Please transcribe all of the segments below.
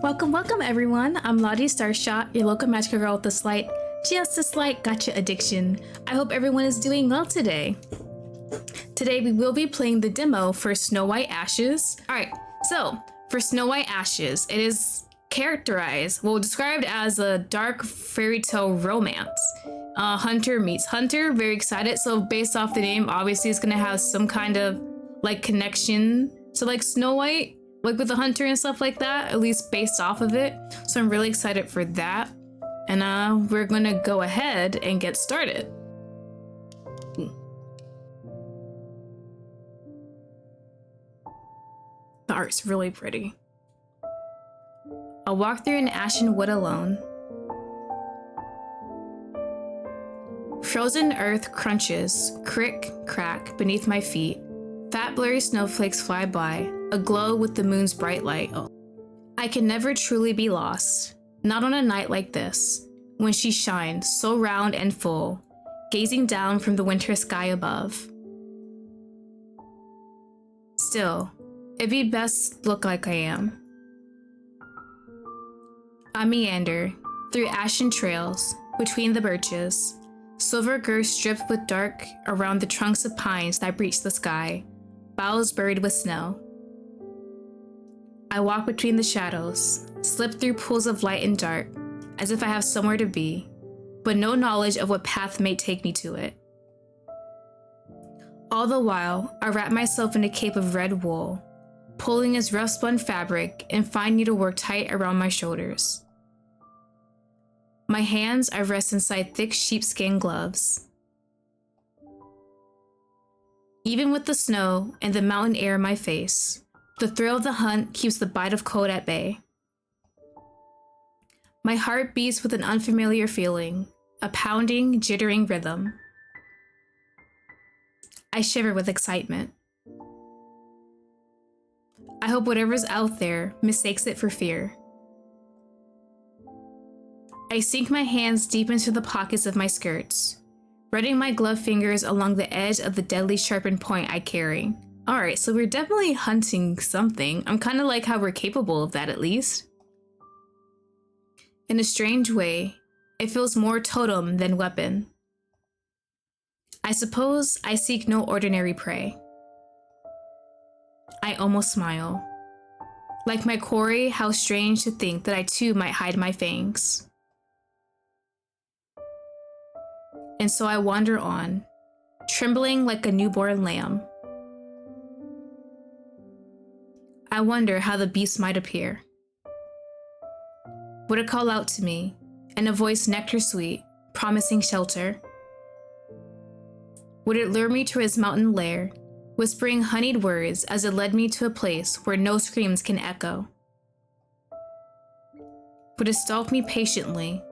Welcome everyone. I'm Lottie Starshot, your local magical girl with a slight, just a slight gotcha addiction. I hope everyone is doing well today. Today we will be playing the demo for Snow White Ashes. Alright, so for Snow White Ashes, it is described as a dark fairy tale romance. Hunter meets Hunter, very excited. So based off the name, obviously it's gonna have some kind of like connection to like Snow White, like with the hunter and stuff like that, at least based off of it. So I'm really excited for that. And we're gonna go ahead and get started. The art's really pretty. I'll walk through an ashen wood alone. Frozen earth crunches, crick, crack beneath my feet. Fat blurry snowflakes fly by, aglow with the moon's bright light. I can never truly be lost, not on a night like this, when she shines so round and full, gazing down from the winter sky above. Still, it'd be best look like I am. I meander through ashen trails between the birches, silver girths stripped with dark around the trunks of pines that breach the sky, boughs buried with snow. I walk between the shadows, slip through pools of light and dark, as if I have somewhere to be, but no knowledge of what path may take me to it. All the while, I wrap myself in a cape of red wool, pulling its rough spun fabric and find needlework tight around my shoulders. My hands I rest inside thick sheepskin gloves. Even with the snow and the mountain air in my face, the thrill of the hunt keeps the bite of cold at bay. My heart beats with an unfamiliar feeling, a pounding, jittering rhythm. I shiver with excitement. I hope whatever's out there mistakes it for fear. I sink my hands deep into the pockets of my skirts, running my glove fingers along the edge of the deadly sharpened point I carry. Alright, so we're definitely hunting something. I'm kind of like how we're capable of that, at least. In a strange way, it feels more totem than weapon. I suppose I seek no ordinary prey. I almost smile. Like my quarry, how strange to think that I too might hide my fangs. And so I wander on, trembling like a newborn lamb. I wonder how the beast might appear. Would it call out to me, in a voice nectar sweet, promising shelter? Would it lure me to its mountain lair, whispering honeyed words as it led me to a place where no screams can echo? Would it stalk me patiently,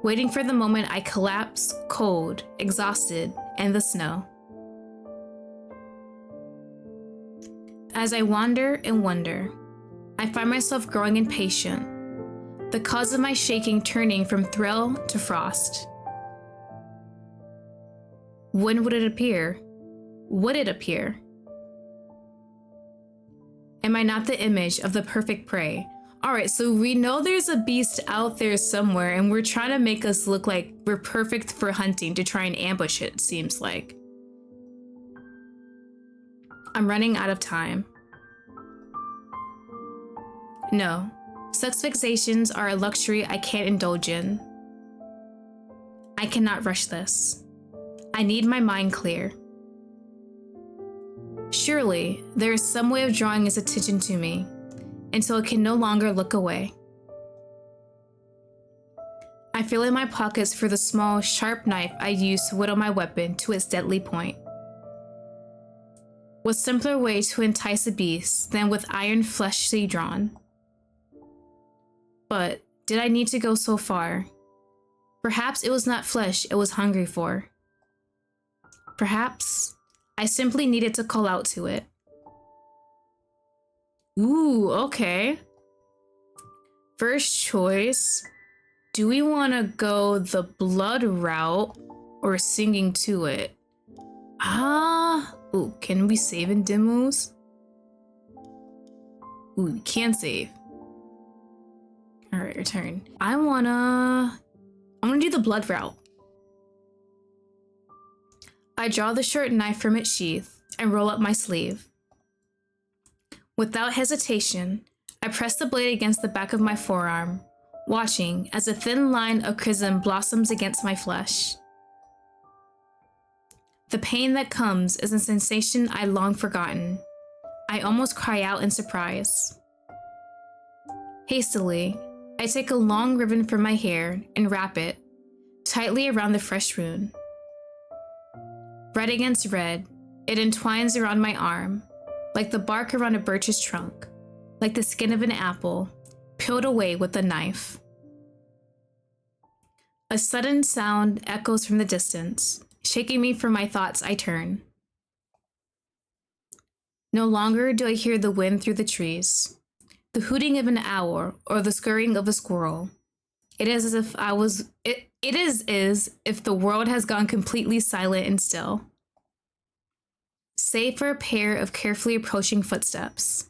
waiting for the moment I collapse, cold, exhausted, in the snow? As I wander and wonder, I find myself growing impatient, the cause of my shaking turning from thrill to frost. When would it appear? Would it appear? Am I not the image of the perfect prey? Alright, so we know there's a beast out there somewhere, and we're trying to make us look like we're perfect for hunting to try and ambush it, seems like. I'm running out of time. No, sex fixations are a luxury I can't indulge in. I cannot rush this. I need my mind clear. Surely, there is some way of drawing its attention to me, until it can no longer look away. I feel in my pockets for the small, sharp knife I use to whittle my weapon to its deadly point. What simpler way to entice a beast than with iron fleshly drawn? But did I need to go so far? Perhaps it was not flesh it was hungry for. Perhaps I simply needed to call out to it. Ooh, okay. First choice. Do we want to go the blood route or singing to it? Ooh, can we save in demos? Ooh, we can save. Alright, your turn. I'm gonna do the blood route. I draw the short knife from its sheath and roll up my sleeve. Without hesitation, I press the blade against the back of my forearm, watching as a thin line of crimson blossoms against my flesh. The pain that comes is a sensation I'd long forgotten. I almost cry out in surprise. Hastily, I take a long ribbon from my hair and wrap it tightly around the fresh wound. Red against red, it entwines around my arm, like the bark around a birch's trunk, like the skin of an apple, peeled away with a knife. A sudden sound echoes from the distance. Shaking me from my thoughts, I turn. No longer do I hear the wind through the trees, the hooting of an owl, or the scurrying of a squirrel. It is as if if the world has gone completely silent and still, save for a pair of carefully approaching footsteps.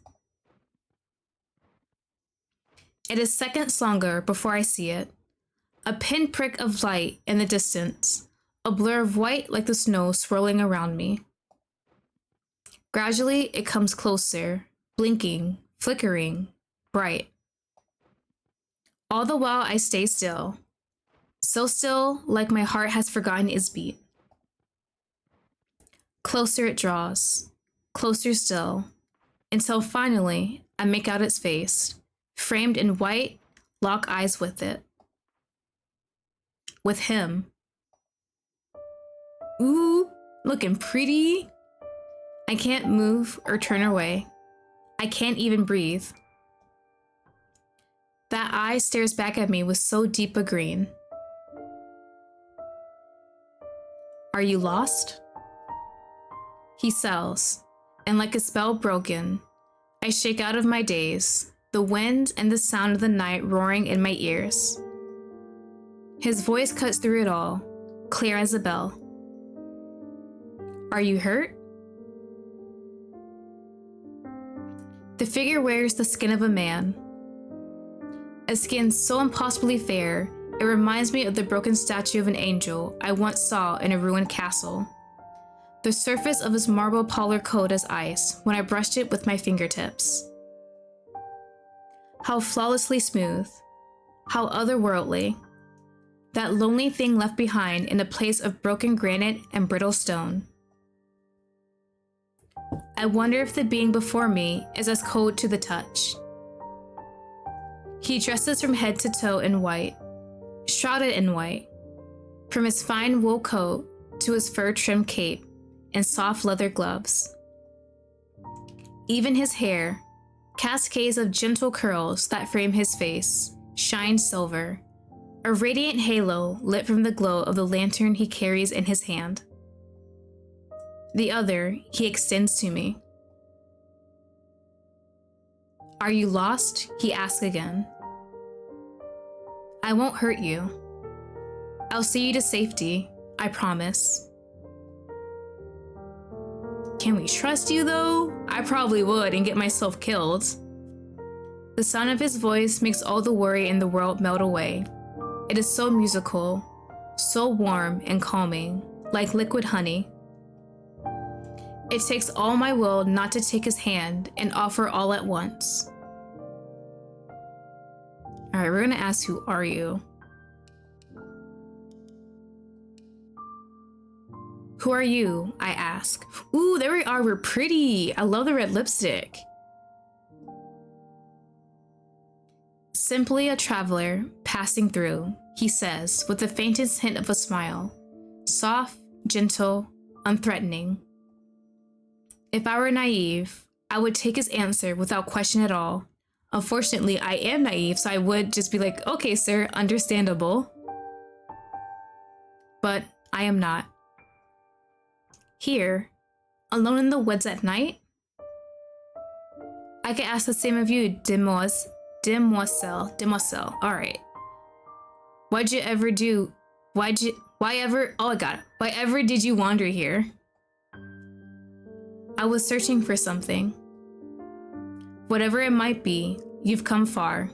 It is seconds longer before I see it, a pinprick of light in the distance, a blur of white like the snow swirling around me. Gradually, it comes closer, blinking, flickering, bright. All the while, I stay still, so still like my heart has forgotten its beat. Closer it draws, closer still, until finally I make out its face, framed in white, lock eyes with it. With him. Ooh, looking pretty. I can't move or turn away. I can't even breathe. That eye stares back at me with so deep a green. Are you lost? He sells, and like a spell broken, I shake out of my daze, the wind and the sound of the night roaring in my ears. His voice cuts through it all, clear as a bell. Are you hurt? The figure wears the skin of a man. A skin so impossibly fair, it reminds me of the broken statue of an angel I once saw in a ruined castle. The surface of his marble polar coat as ice when I brushed it with my fingertips. How flawlessly smooth, how otherworldly. That lonely thing left behind in a place of broken granite and brittle stone. I wonder if the being before me is as cold to the touch. He dresses from head to toe in white, shrouded in white, from his fine wool coat to his fur-trimmed cape and soft leather gloves. Even his hair, cascades of gentle curls that frame his face, shine silver, a radiant halo lit from the glow of the lantern he carries in his hand. The other he extends to me. Are you lost? He asks again. I won't hurt you. I'll see you to safety, I promise. Can we trust you though? I probably would and get myself killed. The sound of his voice makes all the worry in the world melt away. It is so musical, so warm and calming, like liquid honey. It takes all my will not to take his hand and offer all at once. All right, we're gonna ask, who are you? Who are you? I ask. Ooh, there we are, we're pretty. I love the red lipstick. Simply a traveler passing through, he says, with the faintest hint of a smile. Soft, gentle, unthreatening. If I were naive, I would take his answer without question at all. Unfortunately, I am naive, so I would just be like, okay, sir, understandable. But I am not. Here, alone in the woods at night? I could ask the same of you, demoiselle. All right. Why ever did you wander here? I was searching for something. Whatever it might be, you've come far.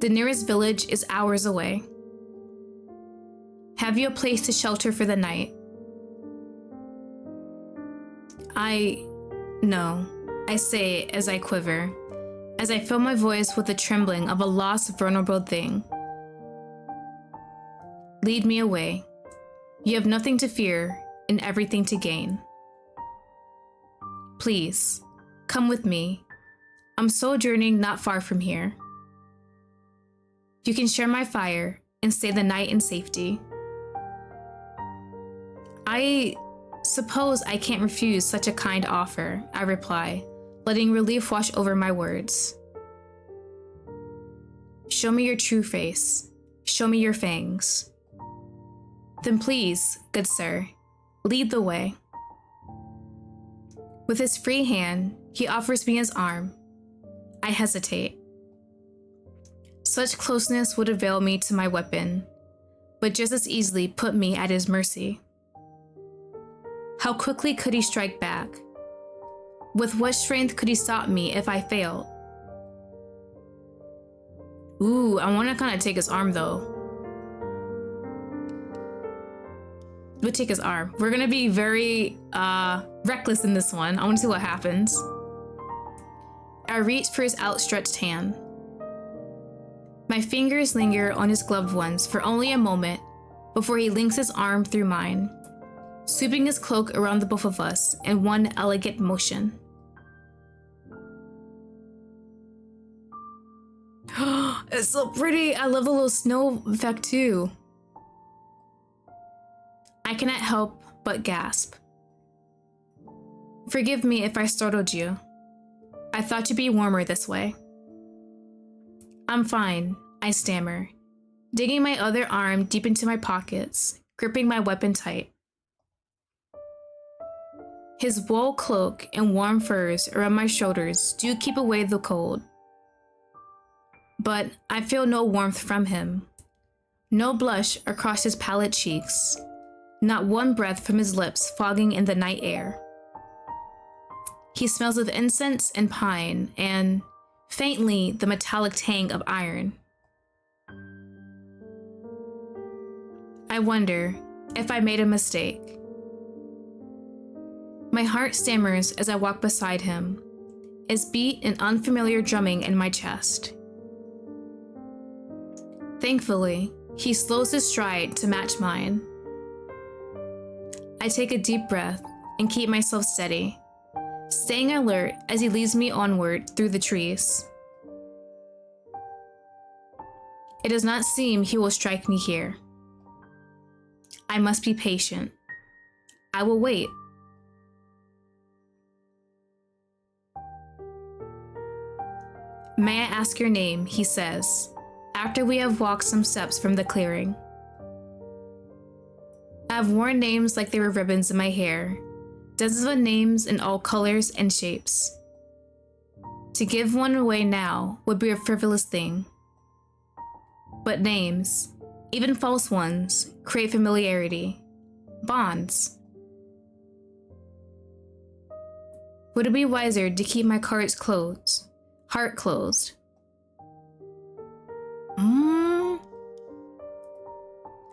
The nearest village is hours away. Have you a place to shelter for the night? No, I say as I quiver, as I fill my voice with the trembling of a lost, vulnerable thing. Lead me away. You have nothing to fear and everything to gain. Please, come with me. I'm sojourning not far from here. You can share my fire and stay the night in safety. I suppose I can't refuse such a kind offer, I reply, letting relief wash over my words. Show me your true face. Show me your fangs. Then please, good sir, lead the way. With his free hand, he offers me his arm. I hesitate. Such closeness would avail me to my weapon, but just as easily put me at his mercy. How quickly could he strike back? With what strength could he stop me if I failed? Ooh, I want to kind of take his arm though. We'll take his arm. We're gonna be very reckless in this one. I want to see what happens. I reach for his outstretched hand. My fingers linger on his gloved ones for only a moment before he links his arm through mine, sweeping his cloak around the both of us in one elegant motion. It's so pretty. I love the little snow effect too. I cannot help but gasp. Forgive me if I startled you. I thought you'd be warmer this way. I'm fine, I stammer, digging my other arm deep into my pockets, gripping my weapon tight. His wool cloak and warm furs around my shoulders do keep away the cold. But I feel no warmth from him, no blush across his pallid cheeks, not one breath from his lips fogging in the night air. He smells of incense and pine and, faintly, the metallic tang of iron. I wonder if I made a mistake. My heart stammers as I walk beside him, his beat and unfamiliar drumming in my chest. Thankfully, he slows his stride to match mine. I take a deep breath and keep myself steady, staying alert as he leads me onward through the trees. It does not seem he will strike me here. I must be patient. I will wait. May I ask your name, he says, after we have walked some steps from the clearing. I have worn names like they were ribbons in my hair, dozens of names in all colors and shapes. To give one away now would be a frivolous thing. But names, even false ones, create familiarity, bonds. Would it be wiser to keep my heart closed?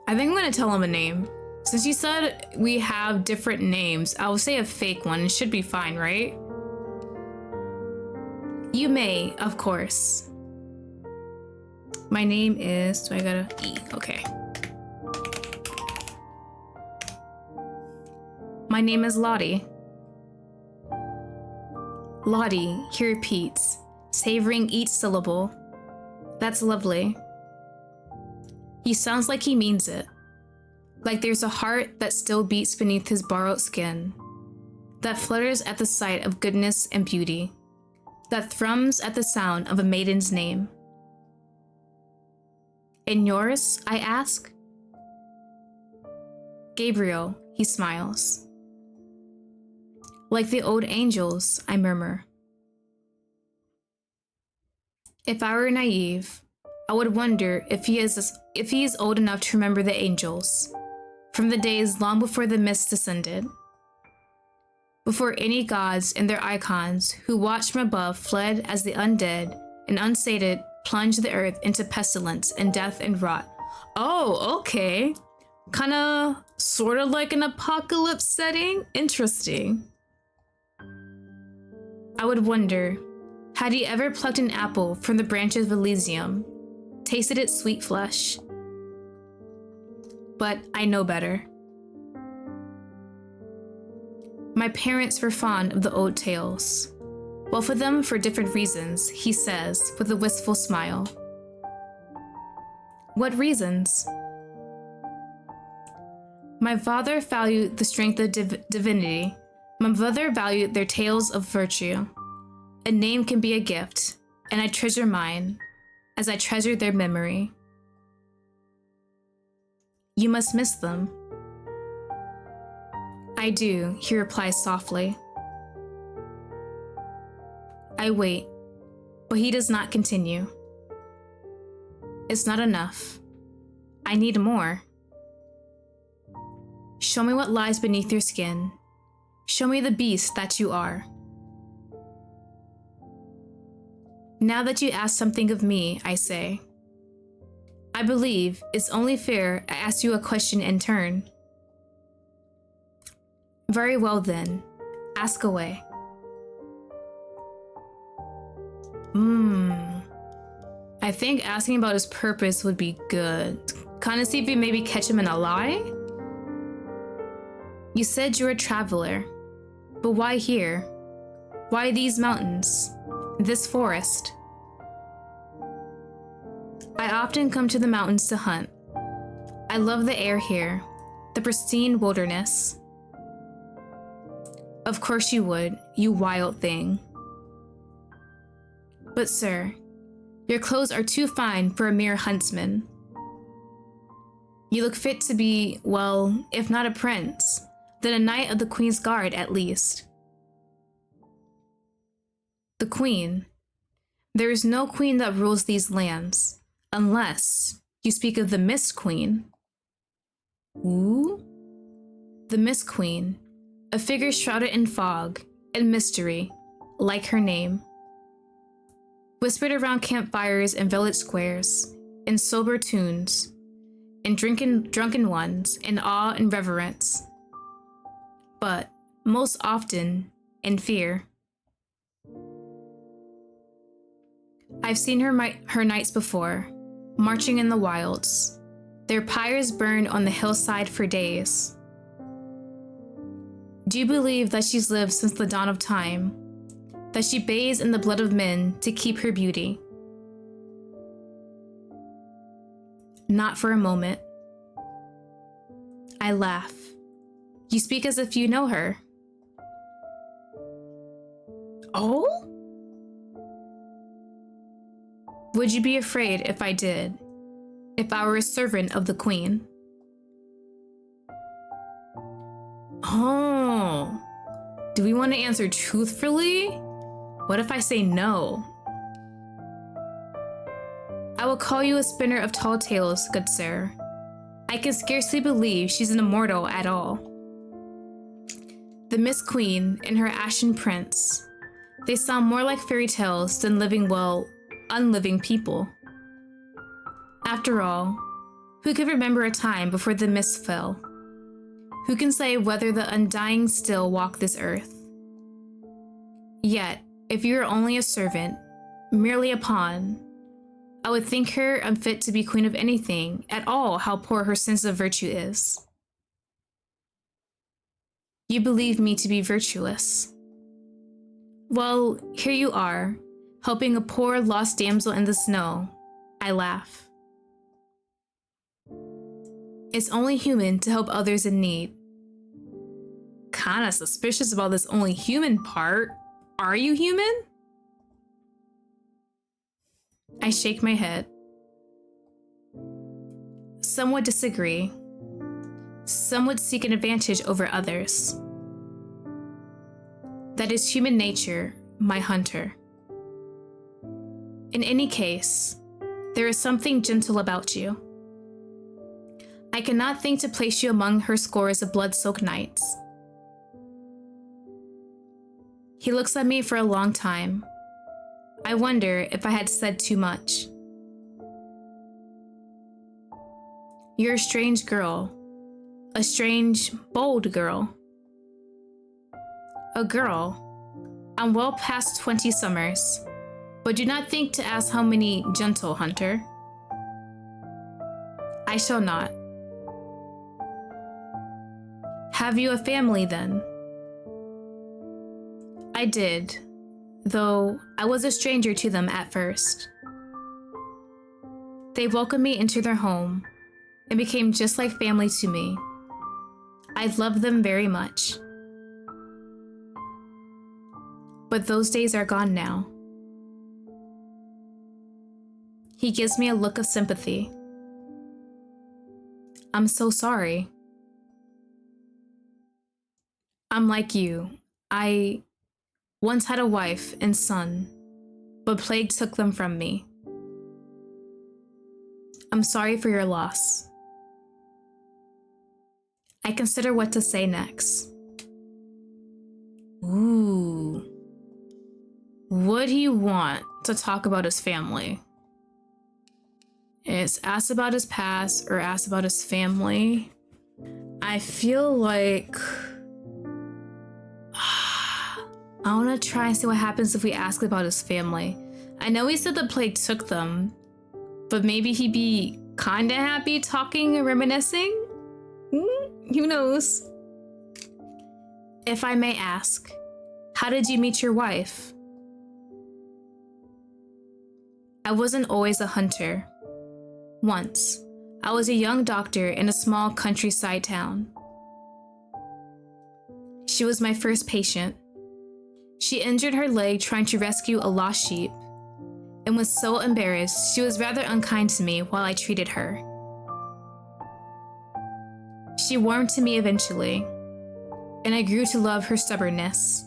I think I'm gonna tell him a name. Since you said we have different names, I will say a fake one. It should be fine, right? You may, of course. My name is, so I gotta E, okay. My name is Lottie. Lottie, he repeats, savoring each syllable. That's lovely. He sounds like he means it. Like there's a heart that still beats beneath his borrowed skin, that flutters at the sight of goodness and beauty, that thrums at the sound of a maiden's name. And yours, I ask? Gabriel, he smiles. Like the old angels, I murmur. If I were naive, I would wonder if he is old enough to remember the angels, from the days long before the mist descended, before any gods and their icons who watched from above fled as the undead and unsated plunge the earth into pestilence and death and rot. Oh, okay. Kinda, sorta like an apocalypse setting? Interesting. I would wonder, had he ever plucked an apple from the branches of Elysium, tasted its sweet flesh? But I know better. My parents were fond of the old tales. Well, for them, for different reasons, he says, with a wistful smile. What reasons? My father valued the strength of divinity. My mother valued their tales of virtue. A name can be a gift, and I treasure mine, as I treasure their memory. You must miss them. I do, he replies softly. I wait, but he does not continue. It's not enough. I need more. Show me what lies beneath your skin. Show me the beast that you are. Now that you ask something of me, I say, I believe it's only fair I ask you a question in turn. Very well then, ask away. I think asking about his purpose would be good. Kinda see if you maybe catch him in a lie? You said you're a traveler, but why here? Why these mountains? This forest? I often come to the mountains to hunt. I love the air here, the pristine wilderness. Of course you would, you wild thing. But sir, your clothes are too fine for a mere huntsman. You look fit to be, well, if not a prince, then a knight of the Queen's Guard at least. The Queen. There is no queen that rules these lands, unless you speak of the Mist Queen. Ooh? The Mist Queen, a figure shrouded in fog and mystery, like her name. Whispered around campfires and village squares, in sober tunes, in drunken ones, in awe and reverence. But, most often, in fear. I've seen her nights before, marching in the wilds. Their pyres burn on the hillside for days. Do you believe that she's lived since the dawn of time? That she bathes in the blood of men to keep her beauty? Not for a moment. I laugh. You speak as if you know her. Oh? Would you be afraid if I did? If I were a servant of the Queen? Oh. Do we want to answer truthfully? What if I say no? I will call you a spinner of tall tales, good sir. I can scarcely believe she's an immortal at all. The Mist Queen and her Ashen Prince. They sound more like fairy tales than living, well, unliving people. After all, who could remember a time before the mist fell? Who can say whether the undying still walk this earth? Yet, if you are only a servant, merely a pawn, I would think her unfit to be queen of anything at all, how poor her sense of virtue is. You believe me to be virtuous. Well, here you are, helping a poor lost damsel in the snow. I laugh. It's only human to help others in need. Kinda suspicious about this only human part. Are you human? I shake my head. Some would disagree. Some would seek an advantage over others. That is human nature, my hunter. In any case, there is something gentle about you. I cannot think to place you among her scores of blood-soaked knights. He looks at me for a long time. I wonder if I had said too much. You're a strange girl. A strange, bold girl. A girl. I'm well past 20 summers, but do not think to ask how many, gentle hunter. I shall not. Have you a family then? I did, though I was a stranger to them at first. They welcomed me into their home and became just like family to me. I loved them very much. But those days are gone now. He gives me a look of sympathy. I'm so sorry. I'm like you. I once had a wife and son, but plague took them from me. I'm sorry for your loss. I consider what to say next. Ooh. Would he want to talk about his family? It's asked about his past or asked about his family. I feel like I want to try and see what happens if we ask about his family. I know he said the plague took them, but maybe he'd be kinda happy talking and reminiscing? Who knows? If I may ask, how did you meet your wife? I wasn't always a hunter. Once, I was a young doctor in a small countryside town. She was my first patient. She injured her leg trying to rescue a lost sheep and was so embarrassed she was rather unkind to me while I treated her. She warmed to me eventually, and I grew to love her stubbornness.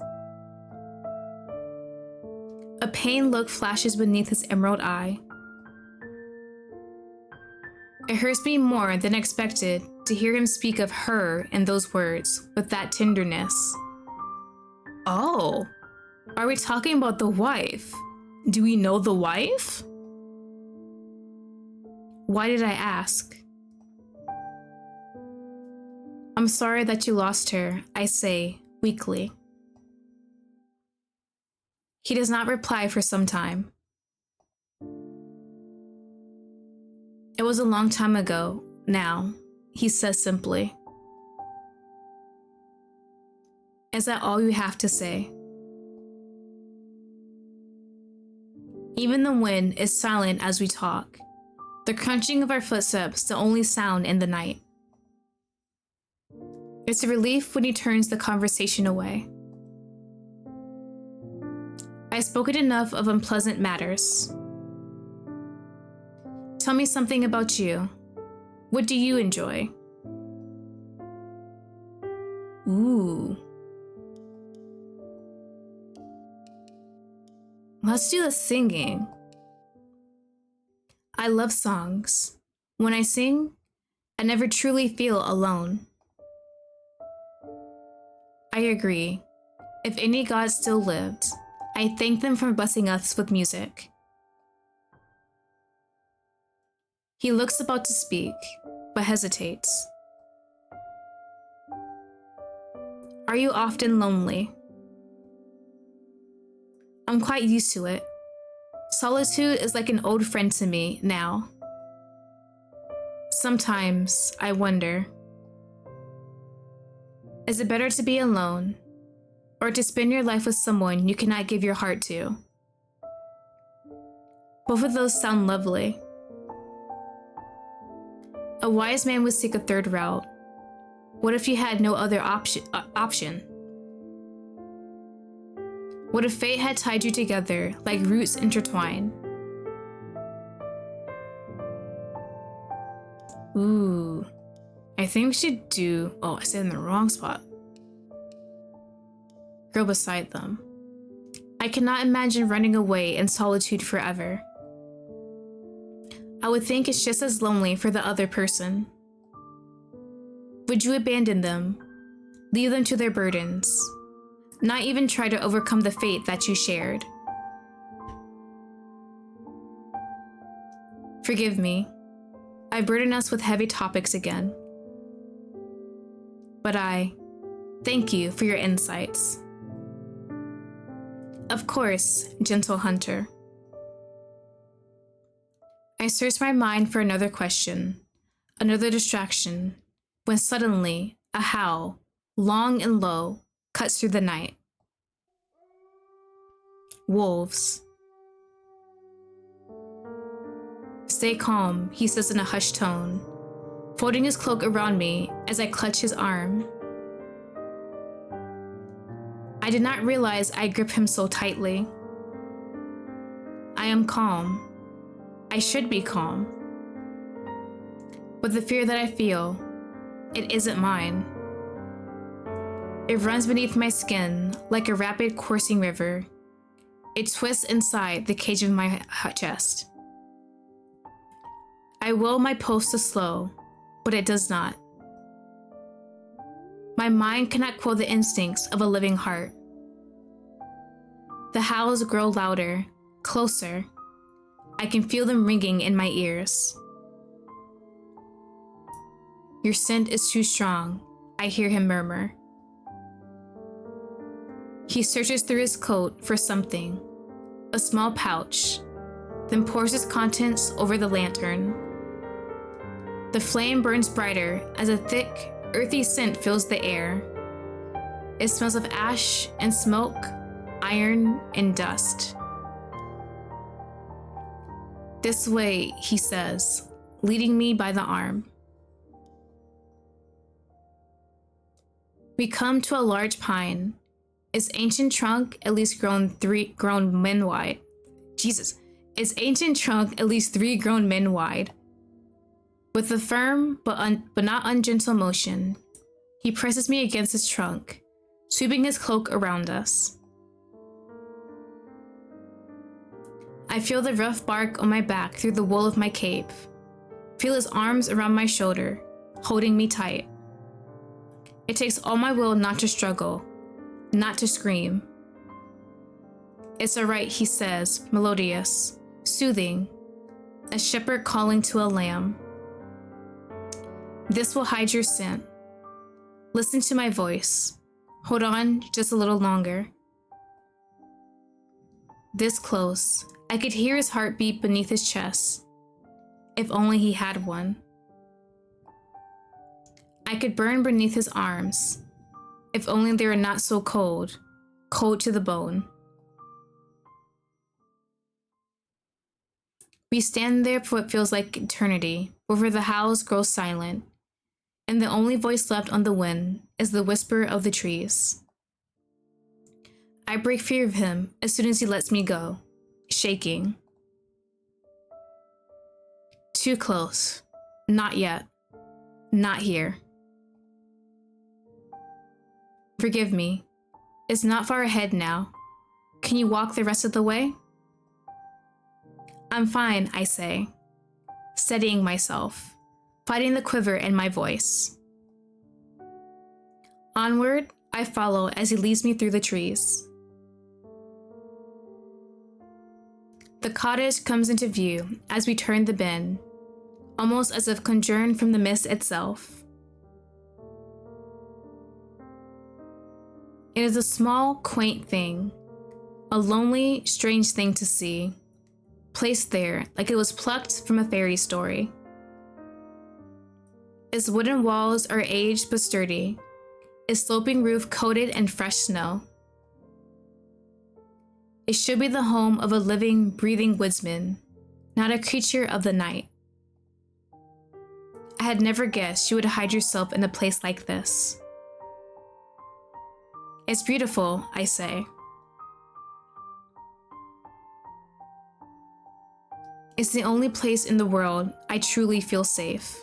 A pained look flashes beneath his emerald eye. It hurts me more than expected to hear him speak of her in those words with that tenderness. Oh, are we talking about the wife? Do we know the wife? Why did I ask? I'm sorry that you lost her, I say, weakly. He does not reply for some time. It was a long time ago, now, he says simply. Is that all you have to say? Even the wind is silent as we talk, the crunching of our footsteps the only sound in the night. It's a relief when he turns the conversation away. I've spoken enough of unpleasant matters. Tell me something about you. What do you enjoy? Ooh. Let's do the singing. I love songs. When I sing, I never truly feel alone. I agree. If any gods still lived, I thank them for blessing us with music. He looks about to speak, but hesitates. Are you often lonely? I'm quite used to it. Solitude is like an old friend to me now. Sometimes I wonder, is it better to be alone or to spend your life with someone you cannot give your heart to? Both of those sound lovely. A wise man would seek a third route. What if you had no other option? What if fate had tied you together like roots intertwine? Ooh, I think we should do, oh, I said in the wrong spot. Girl beside them. I cannot imagine running away in solitude forever. I would think it's just as lonely for the other person. Would you abandon them, leave them to their burdens, not even try to overcome the fate that you shared? Forgive me. I burden us with heavy topics again. But I thank you for your insights. Of course, gentle hunter. I searched my mind for another question, another distraction, when suddenly a howl, long and low, cuts through the night. Wolves. Stay calm, he says in a hushed tone, folding his cloak around me as I clutch his arm. I did not realize I grip him so tightly. I am calm. I should be calm. But the fear that I feel, it isn't mine. It runs beneath my skin like a rapid coursing river. It twists inside the cage of my chest. I will my pulse to slow, but it does not. My mind cannot quell the instincts of a living heart. The howls grow louder, closer. I can feel them ringing in my ears. Your scent is too strong, I hear him murmur. He searches through his coat for something, a small pouch, then pours its contents over the lantern. The flame burns brighter as a thick, earthy scent fills the air. It smells of ash and smoke, iron and dust. This way, he says, leading me by the arm. We come to a large pine, its ancient trunk at least grown men wide. Its ancient trunk at least 3 grown men wide. With a firm but not ungentle motion, he presses me against his trunk, sweeping his cloak around us. I feel the rough bark on my back through the wool of my cape, feel his arms around my shoulder, holding me tight. It takes all my will not to struggle, not to scream. It's all right, he says, melodious, soothing, a shepherd calling to a lamb. This will hide your scent. Listen to my voice. Hold on just a little longer. This close, I could hear his heartbeat beneath his chest. If only he had one. I could burn beneath his arms. If only they were not so cold, cold to the bone. We stand there for what feels like eternity, before the howls grow silent, and the only voice left on the wind is the whisper of the trees. I break free of him as soon as he lets me go, shaking. Too close. Not yet. Not here. Forgive me. It's not far ahead now. Can you walk the rest of the way? I'm fine, I say, steadying myself, fighting the quiver in my voice. Onward, I follow as he leads me through the trees. The cottage comes into view as we turn the bend, almost as if conjured from the mist itself. It is a small, quaint thing, a lonely, strange thing to see, placed there like it was plucked from a fairy story. Its wooden walls are aged but sturdy, its sloping roof coated in fresh snow. It should be the home of a living, breathing woodsman, not a creature of the night. I had never guessed you would hide yourself in a place like this. It's beautiful, I say. It's the only place in the world I truly feel safe.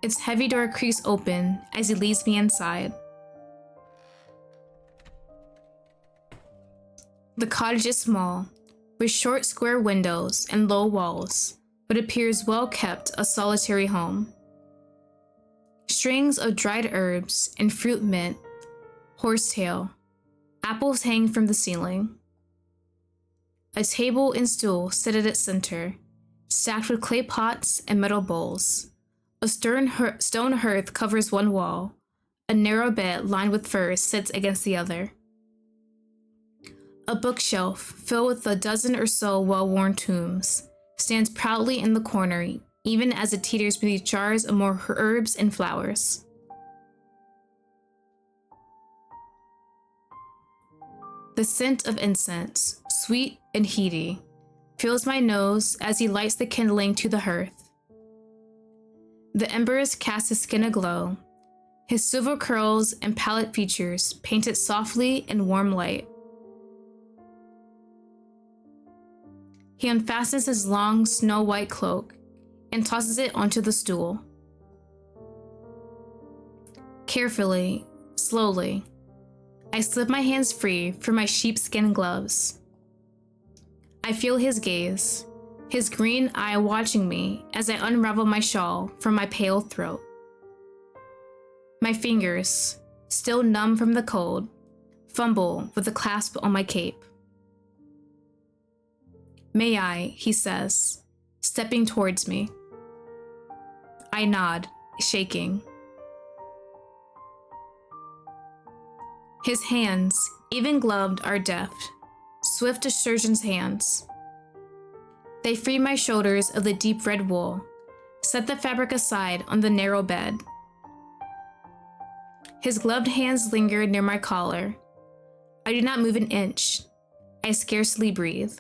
Its heavy door creaks open as he leads me inside. The cottage is small, with short square windows and low walls, but appears well kept, a solitary home. Strings of dried herbs and fruit mint, horsetail, apples hang from the ceiling. A table and stool sit at its center, stacked with clay pots and metal bowls. A stone hearth covers one wall. A narrow bed lined with furs sits against the other. A bookshelf, filled with a dozen or so well-worn tomes, stands proudly in the corner, even as it teeters beneath jars of more herbs and flowers. The scent of incense, sweet and heady, fills my nose as he lights the kindling to the hearth. The embers cast his skin aglow, his silver curls and pallid features painted softly in warm light. He unfastens his long, snow-white cloak and tosses it onto the stool. Carefully, slowly, I slip my hands free from my sheepskin gloves. I feel his gaze, his green eye watching me as I unravel my shawl from my pale throat. My fingers, still numb from the cold, fumble with the clasp on my cape. "May I?" he says, stepping towards me. I nod, shaking. His hands, even gloved, are deft, swift as surgeon's hands. They free my shoulders of the deep red wool, set the fabric aside on the narrow bed. His gloved hands linger near my collar. I do not move an inch. I scarcely breathe.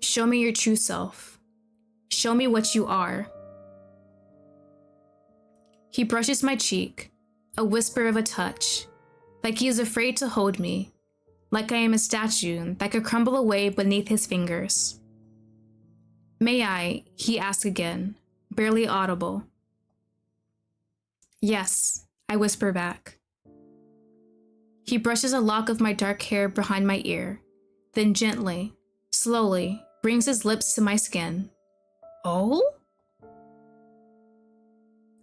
"Show me your true self. Show me what you are." He brushes my cheek, a whisper of a touch, like he is afraid to hold me, like I am a statue that could crumble away beneath his fingers. "May I?" he asks again, barely audible. "Yes," I whisper back. He brushes a lock of my dark hair behind my ear, then gently, slowly, brings his lips to my skin. "Oh?"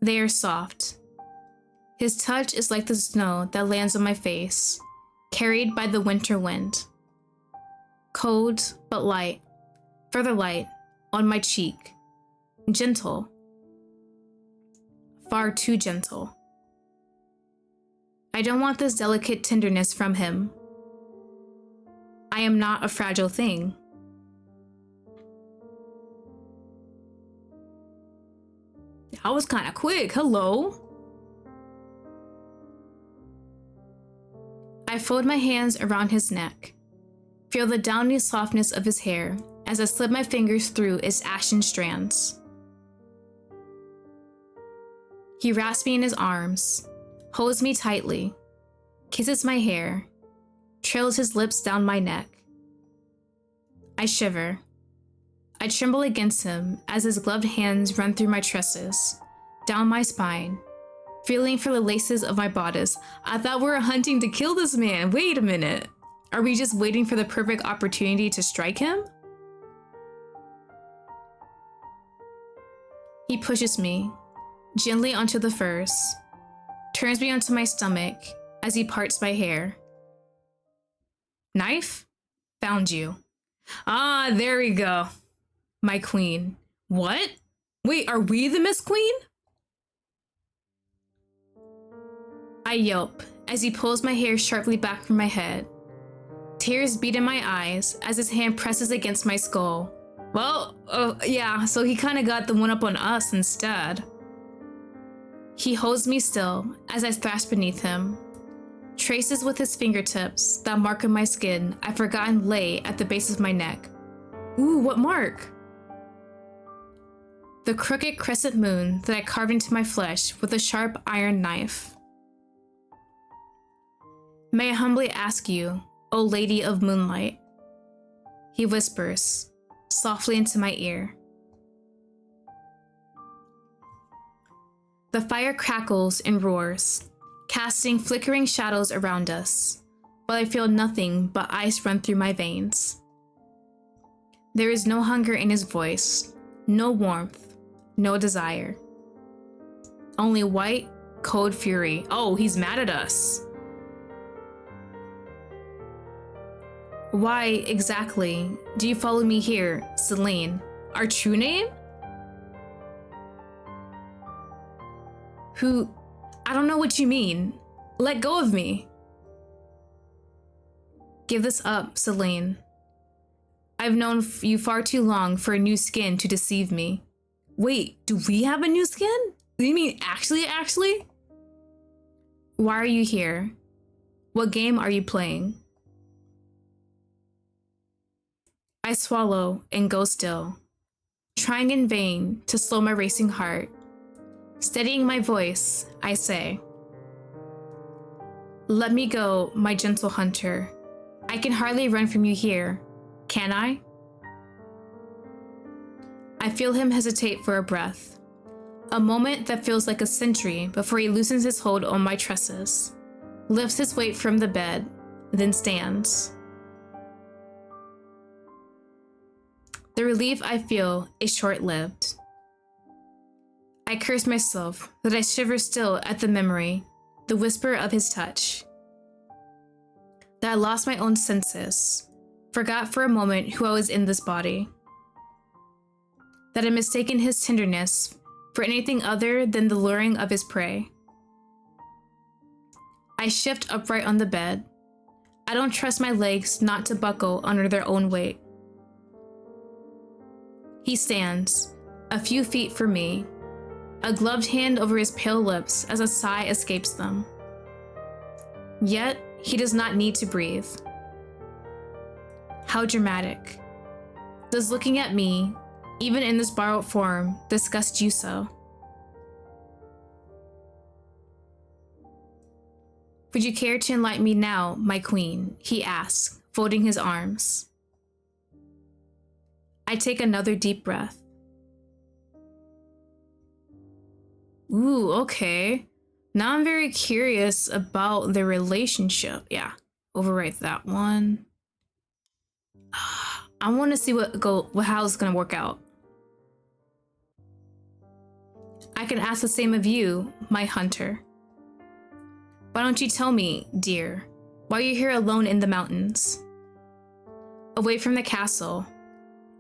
They are soft. His touch is like the snow that lands on my face, carried by the winter wind. Cold, but light, further light, on my cheek. Gentle. Far too gentle. I don't want this delicate tenderness from him. I am not a fragile thing. That was kind of quick. Hello. I fold my hands around his neck, feel the downy softness of his hair as I slip my fingers through its ashen strands. He wraps me in his arms, holds me tightly, kisses my hair, trails his lips down my neck. I shiver. I tremble against him as his gloved hands run through my tresses, down my spine, feeling for the laces of my bodice. I thought we were hunting to kill this man. Wait a minute. Are we just waiting for the perfect opportunity to strike him? He pushes me gently onto the furs, turns me onto my stomach as he parts my hair. "Knife? Found you." "Ah, there we go. My queen." "What? Wait, are we the Miss Queen?" I yelp as he pulls my hair sharply back from my head. Tears beat in my eyes as his hand presses against my skull. Well, yeah, so he kind of got the one up on us instead. He holds me still as I thrash beneath him. Traces with his fingertips that mark on my skin I've forgotten lay at the base of my neck. Ooh, what mark? The crooked crescent moon that I carved into my flesh with a sharp iron knife. "May I humbly ask you, O Lady of Moonlight?" He whispers, softly into my ear. The fire crackles and roars, casting flickering shadows around us, but I feel nothing but ice run through my veins. There is no hunger in his voice, no warmth, no desire. Only white, cold fury. Oh, he's mad at us. Why exactly do you follow me here, Celine? Our true name? Who? I don't know what you mean. Let go of me. Give this up, Celine. I've known you far too long for a new skin to deceive me. Wait, do we have a new skin? Do you mean actually? Why are you here? What game are you playing? I swallow and go still, trying in vain to slow my racing heart. Steadying my voice, I say, let me go, my gentle hunter. I can hardly run from you here, can I? I feel him hesitate for a breath, a moment that feels like a century before he loosens his hold on my tresses, lifts his weight from the bed, then stands. The relief I feel is short-lived. I curse myself that I shiver still at the memory, the whisper of his touch. That I lost my own senses, forgot for a moment who I was in this body. That I mistaken his tenderness for anything other than the luring of his prey. I shift upright on the bed. I don't trust my legs not to buckle under their own weight. He stands, a few feet from me, a gloved hand over his pale lips as a sigh escapes them. Yet, he does not need to breathe. How dramatic. Does looking at me, even in this borrowed form, disgust you so? Would you care to enlighten me now, my queen? He asks, folding his arms. I take another deep breath. Ooh, okay. Now I'm very curious about the relationship. Yeah, overwrite that one. I want to see how it's gonna work out. I can ask the same of you, my hunter. Why don't you tell me, dear, why you're here alone in the mountains? Away from the castle,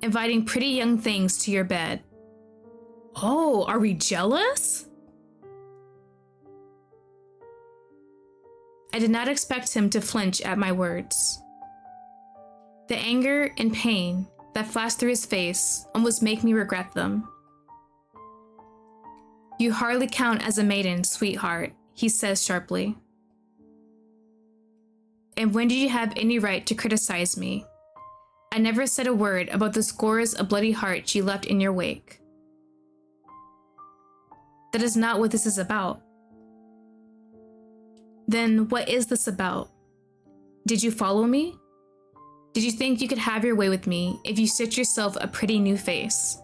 inviting pretty young things to your bed. Oh, are we jealous? I did not expect him to flinch at my words. The anger and pain that flashed through his face almost make me regret them. You hardly count as a maiden, sweetheart, he says sharply. And when did you have any right to criticize me? I never said a word about the scores of bloody hearts you left in your wake. That is not what this is about. Then what is this about? Did you follow me? Did you think you could have your way with me if you stitched yourself a pretty new face?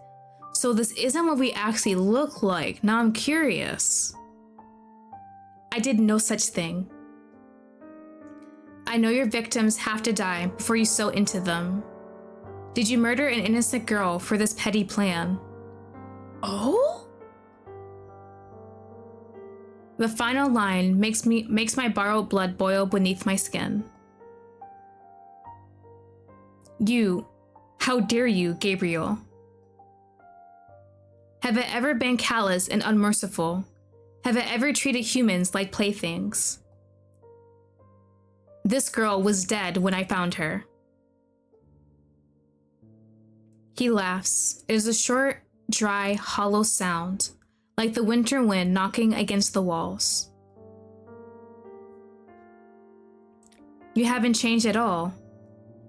So this isn't what we actually look like. Now I'm curious. I did no such thing. I know your victims have to die before you sew into them. Did you murder an innocent girl for this petty plan? Oh? The final line makes my borrowed blood boil beneath my skin. You, how dare you, Gabriel? Have I ever been callous and unmerciful? Have I ever treated humans like playthings? This girl was dead when I found her. He laughs. It is a short, dry, hollow sound, like the winter wind knocking against the walls. You haven't changed at all.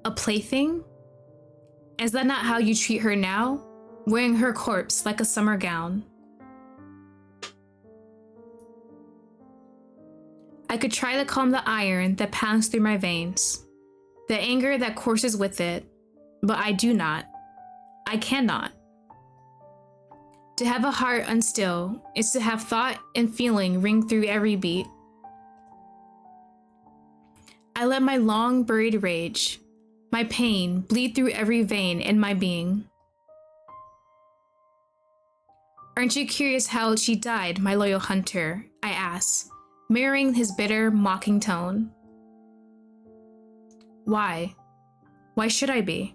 A plaything? Is that not how you treat her now? Wearing her corpse like a summer gown. I could try to calm the iron that pounds through my veins, the anger that courses with it, but I do not. I cannot. To have a heart unstill is to have thought and feeling ring through every beat. I let my long buried rage, my pain, bleed through every vein in my being. Aren't you curious how she died, my loyal hunter? I ask, mirroring his bitter, mocking tone. Why? Why should I be?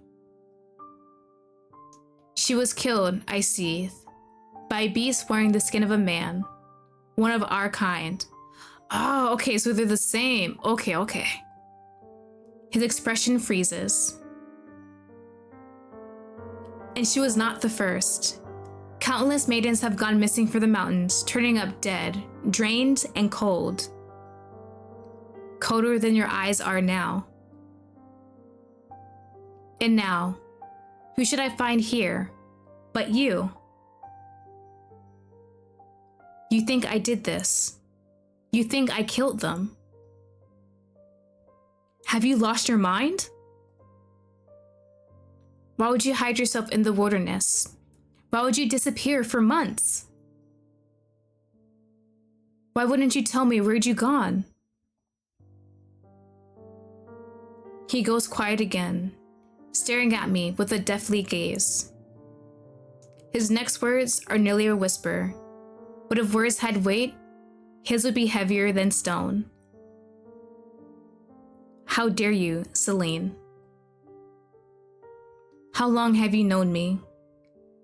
She was killed, I see, by a beast wearing the skin of a man. One of our kind. Oh, okay, so they're the same. Okay. His expression freezes. And she was not the first. Countless maidens have gone missing for the mountains, turning up dead, drained and cold. Colder than your eyes are now. And now, who should I find here but you? You think I did this? You think I killed them? Have you lost your mind? Why would you hide yourself in the wilderness? Why would you disappear for months? Why wouldn't you tell me where'd you gone? He goes quiet again, staring at me with a deathly gaze. His next words are nearly a whisper, but if words had weight, his would be heavier than stone. How dare you, Celine? How long have you known me?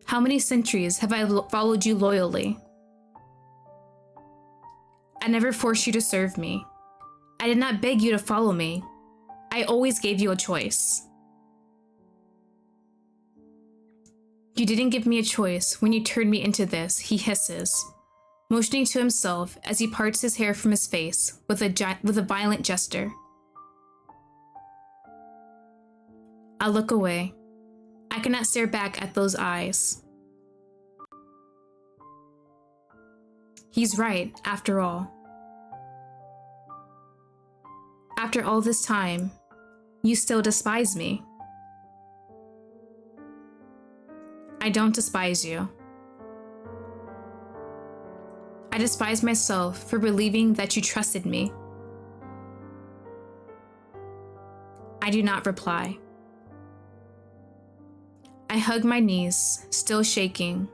How many centuries have I followed you loyally? I never forced you to serve me. I did not beg you to follow me. I always gave you a choice. You didn't give me a choice when you turned me into this, he hisses, motioning to himself as he parts his hair from his face with a violent gesture. I look away. I cannot stare back at those eyes. He's right, after all. After all this time, you still despise me. I don't despise you. I despise myself for believing that you trusted me. I do not reply. I hug my knees, still shaking,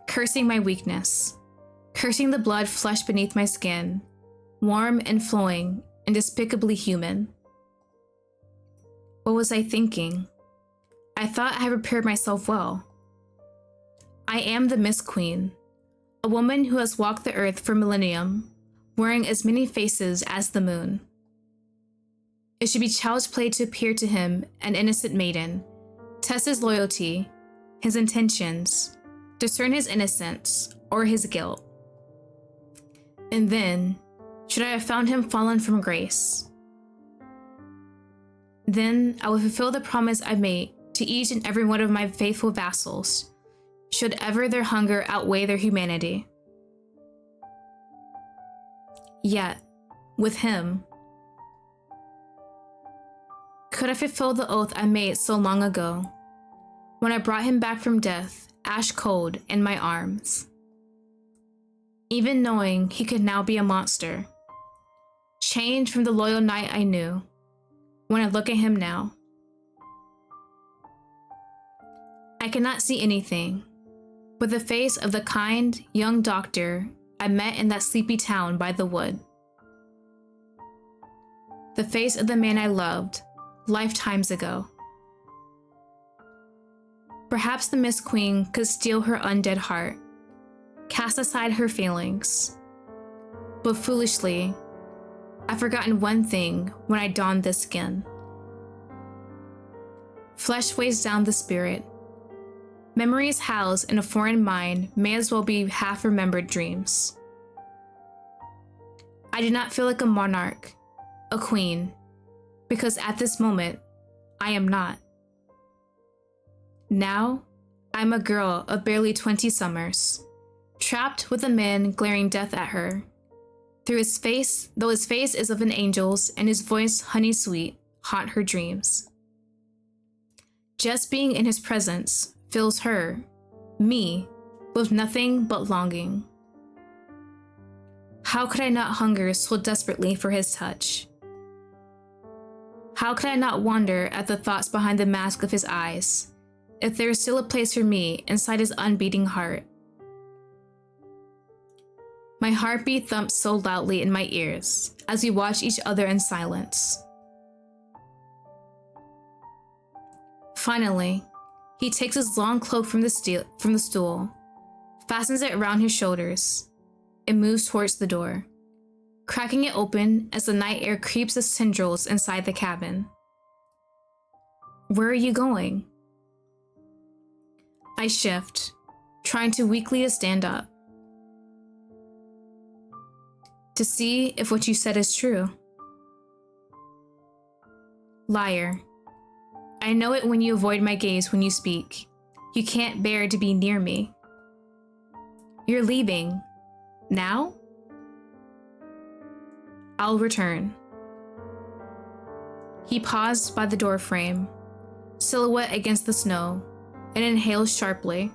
cursing my weakness, cursing the blood flushed beneath my skin, warm and flowing and despicably human. What was I thinking? I thought I had prepared myself well. I am the Mist Queen, a woman who has walked the earth for millennium, wearing as many faces as the moon. It should be child's play to appear to him an innocent maiden, test his loyalty, his intentions, discern his innocence or his guilt. And then, should I have found him fallen from grace, then I will fulfill the promise I made to each and every one of my faithful vassals, should ever their hunger outweigh their humanity. Yet, with him, could I fulfill the oath I made so long ago, when I brought him back from death, ash cold, in my arms? Even knowing he could now be a monster, changed from the loyal knight I knew, when I look at him now, I cannot see anything but the face of the kind, young doctor I met in that sleepy town by the wood. The face of the man I loved lifetimes ago. Perhaps the Mist Queen could steal her undead heart, cast aside her feelings. But foolishly, I've forgotten one thing when I donned this skin. Flesh weighs down the spirit. Memories housed in a foreign mind may as well be half-remembered dreams. I do not feel like a monarch, a queen, because at this moment, I am not. Now, I'm a girl of barely 20 summers, trapped with a man glaring death at her. Though his face is of an angel's and his voice honey sweet, haunt her dreams. Just being in his presence fills her, me, with nothing but longing. How could I not hunger so desperately for his touch? How could I not wonder at the thoughts behind the mask of his eyes, if there is still a place for me inside his unbeating heart? My heartbeat thumps so loudly in my ears as we watch each other in silence. Finally, he takes his long cloak from the stool, fastens it around his shoulders, and moves towards the door, cracking it open as the night air creeps as tendrils inside the cabin. Where are you going? I shift, trying too weakly to stand up. To see if what you said is true. Liar. I know it when you avoid my gaze when you speak. You can't bear to be near me. You're leaving. Now? I'll return. He paused by the door frame, silhouette against the snow, and inhales sharply.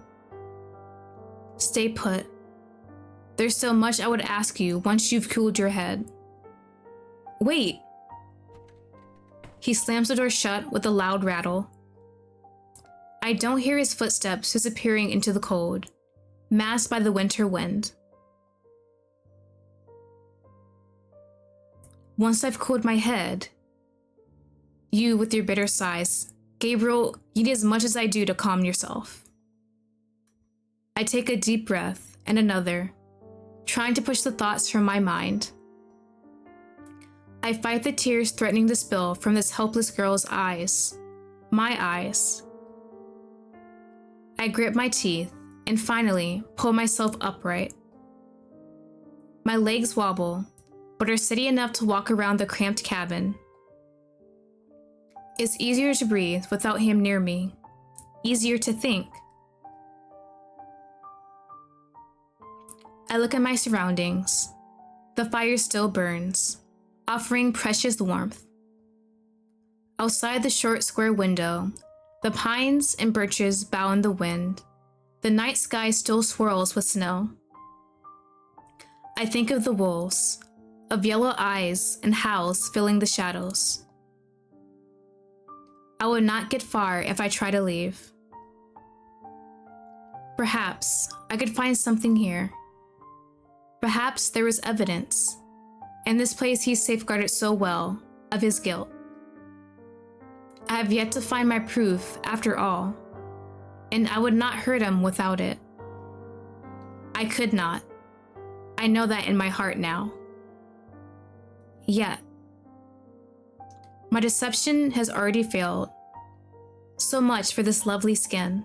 Stay put. There's so much I would ask you once you've cooled your head. Wait! He slams the door shut with a loud rattle. I don't hear his footsteps disappearing into the cold, masked by the winter wind. Once I've cooled my head, you with your bitter sighs, Gabriel, you need as much as I do to calm yourself. I take a deep breath and another, trying to push the thoughts from my mind. I fight the tears threatening to spill from this helpless girl's eyes, my eyes. I grip my teeth and finally pull myself upright. My legs wobble, but are steady enough to walk around the cramped cabin. It's easier to breathe without him near me, easier to think. I look at my surroundings. The fire still burns, offering precious warmth. Outside the short square window, the pines and birches bow in the wind. The night sky still swirls with snow. I think of the wolves, of yellow eyes and howls filling the shadows. I would not get far if I try to leave. Perhaps I could find something here. Perhaps there was evidence, in this place he safeguarded so well, of his guilt. I have yet to find my proof, after all, and I would not hurt him without it. I could not. I know that in my heart now. Yet, my deception has already failed. So much for this lovely skin.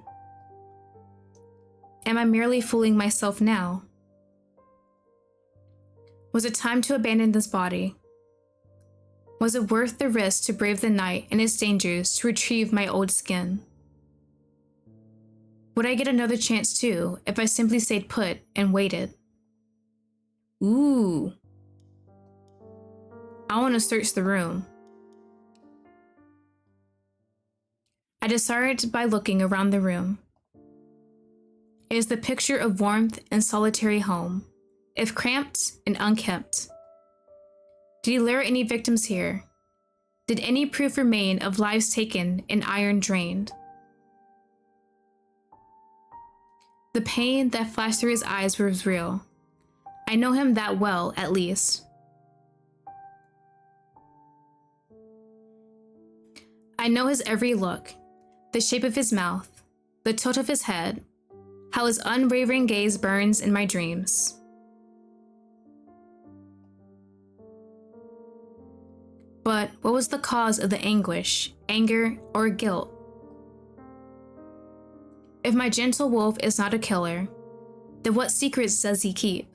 Am I merely fooling myself now? Was it time to abandon this body? Was it worth the risk to brave the night and its dangers to retrieve my old skin? Would I get another chance too if I simply stayed put and waited? Ooh. I want to search the room. I decided by looking around the room. It is the picture of warmth and solitary home, if cramped and unkempt. Did he lure any victims here? Did any proof remain of lives taken and iron drained? The pain that flashed through his eyes was real. I know him that well, at least. I know his every look, the shape of his mouth, the tilt of his head, how his unwavering gaze burns in my dreams. But what was the cause of the anguish, anger, or guilt? If my gentle wolf is not a killer, then what secrets does he keep?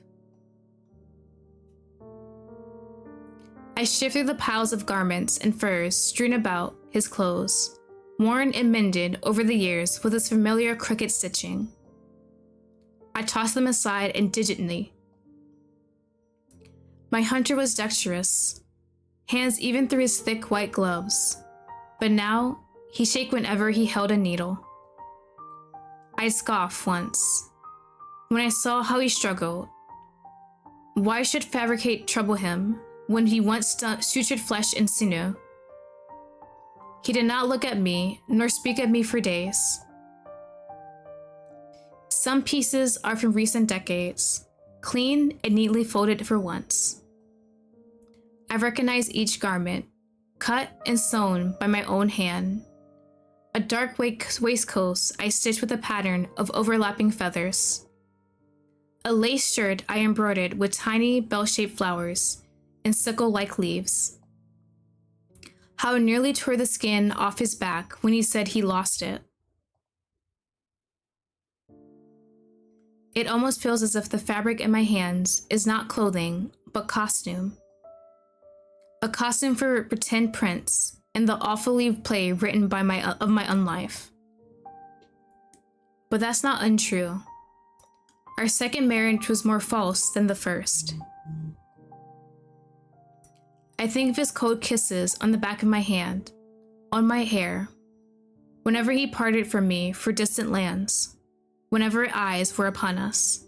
I shift through the piles of garments and furs strewn about his clothes, worn and mended over the years with his familiar crooked stitching. I toss them aside indignantly. My hunter was dexterous, hands even through his thick white gloves, but now he shake whenever he held a needle. I scoffed once, when I saw how he struggled. Why should fabricate trouble him when he once sutured flesh and sinew? He did not look at me, nor speak of me for days. Some pieces are from recent decades, clean and neatly folded for once. I recognize each garment, cut and sewn by my own hand, A dark waistcoat I stitched with a pattern of overlapping feathers. A lace shirt I embroidered with tiny bell-shaped flowers and sickle-like leaves. How I nearly tore the skin off his back when he said he lost it. It almost feels as if the fabric in my hands is not clothing, but costume. A costume for pretend prince in the awfully play written by my unlife. But that's not untrue. Our second marriage was more false than the first. I think of his cold kisses on the back of my hand, on my hair, whenever he parted from me for distant lands, whenever eyes were upon us.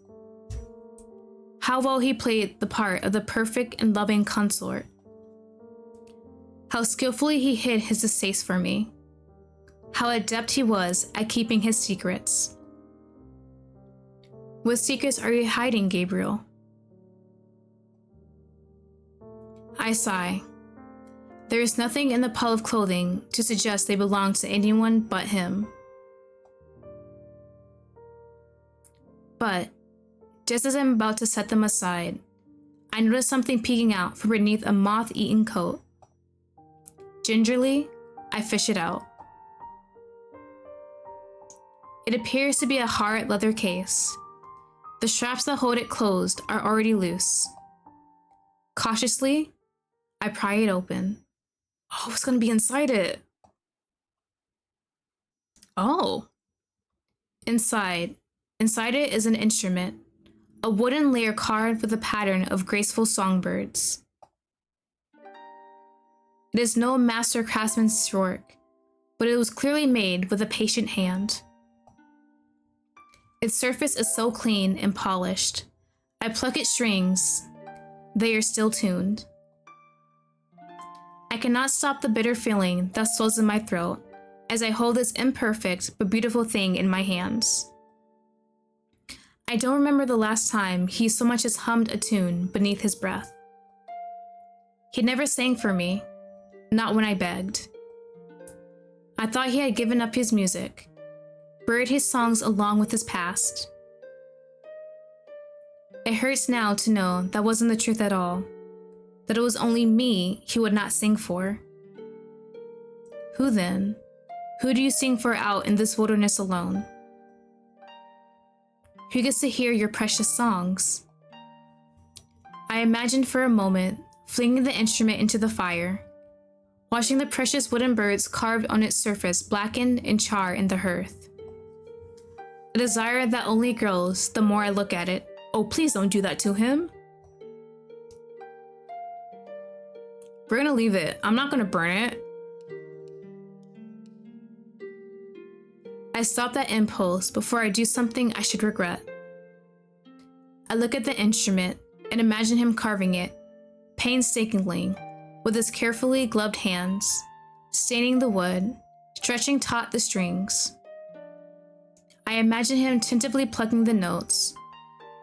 How well he played the part of the perfect and loving consort. How skillfully he hid his distaste for me. How adept he was at keeping his secrets. What secrets are you hiding, Gabriel? I sigh. There is nothing in the pile of clothing to suggest they belong to anyone but him. But, just as I'm about to set them aside, I notice something peeking out from beneath a moth-eaten coat. Gingerly, I fish it out. It appears to be a hard leather case. The straps that hold it closed are already loose. Cautiously, I pry it open. Oh, what's gonna be inside it? Oh. Inside it is an instrument, a wooden lyre carved with a pattern of graceful songbirds. It is no master craftsman's work, but it was clearly made with a patient hand. Its surface is so clean and polished. I pluck its strings. They are still tuned. I cannot stop the bitter feeling that swells in my throat as I hold this imperfect but beautiful thing in my hands. I don't remember the last time he so much as hummed a tune beneath his breath. He never sang for me, not when I begged. I thought he had given up his music, buried his songs along with his past. It hurts now to know that wasn't the truth at all, that it was only me he would not sing for. Who then? Who do you sing for out in this wilderness alone? Who gets to hear your precious songs? I imagined for a moment flinging the instrument into the fire, watching the precious wooden birds carved on its surface blacken and char in the hearth. A desire that only grows the more I look at it. Oh, please don't do that to him. We're gonna leave it. I'm not gonna burn it. I stop that impulse before I do something I should regret. I look at the instrument and imagine him carving it, painstakingly, with his carefully gloved hands, staining the wood, stretching taut the strings. I imagine him tentatively plucking the notes,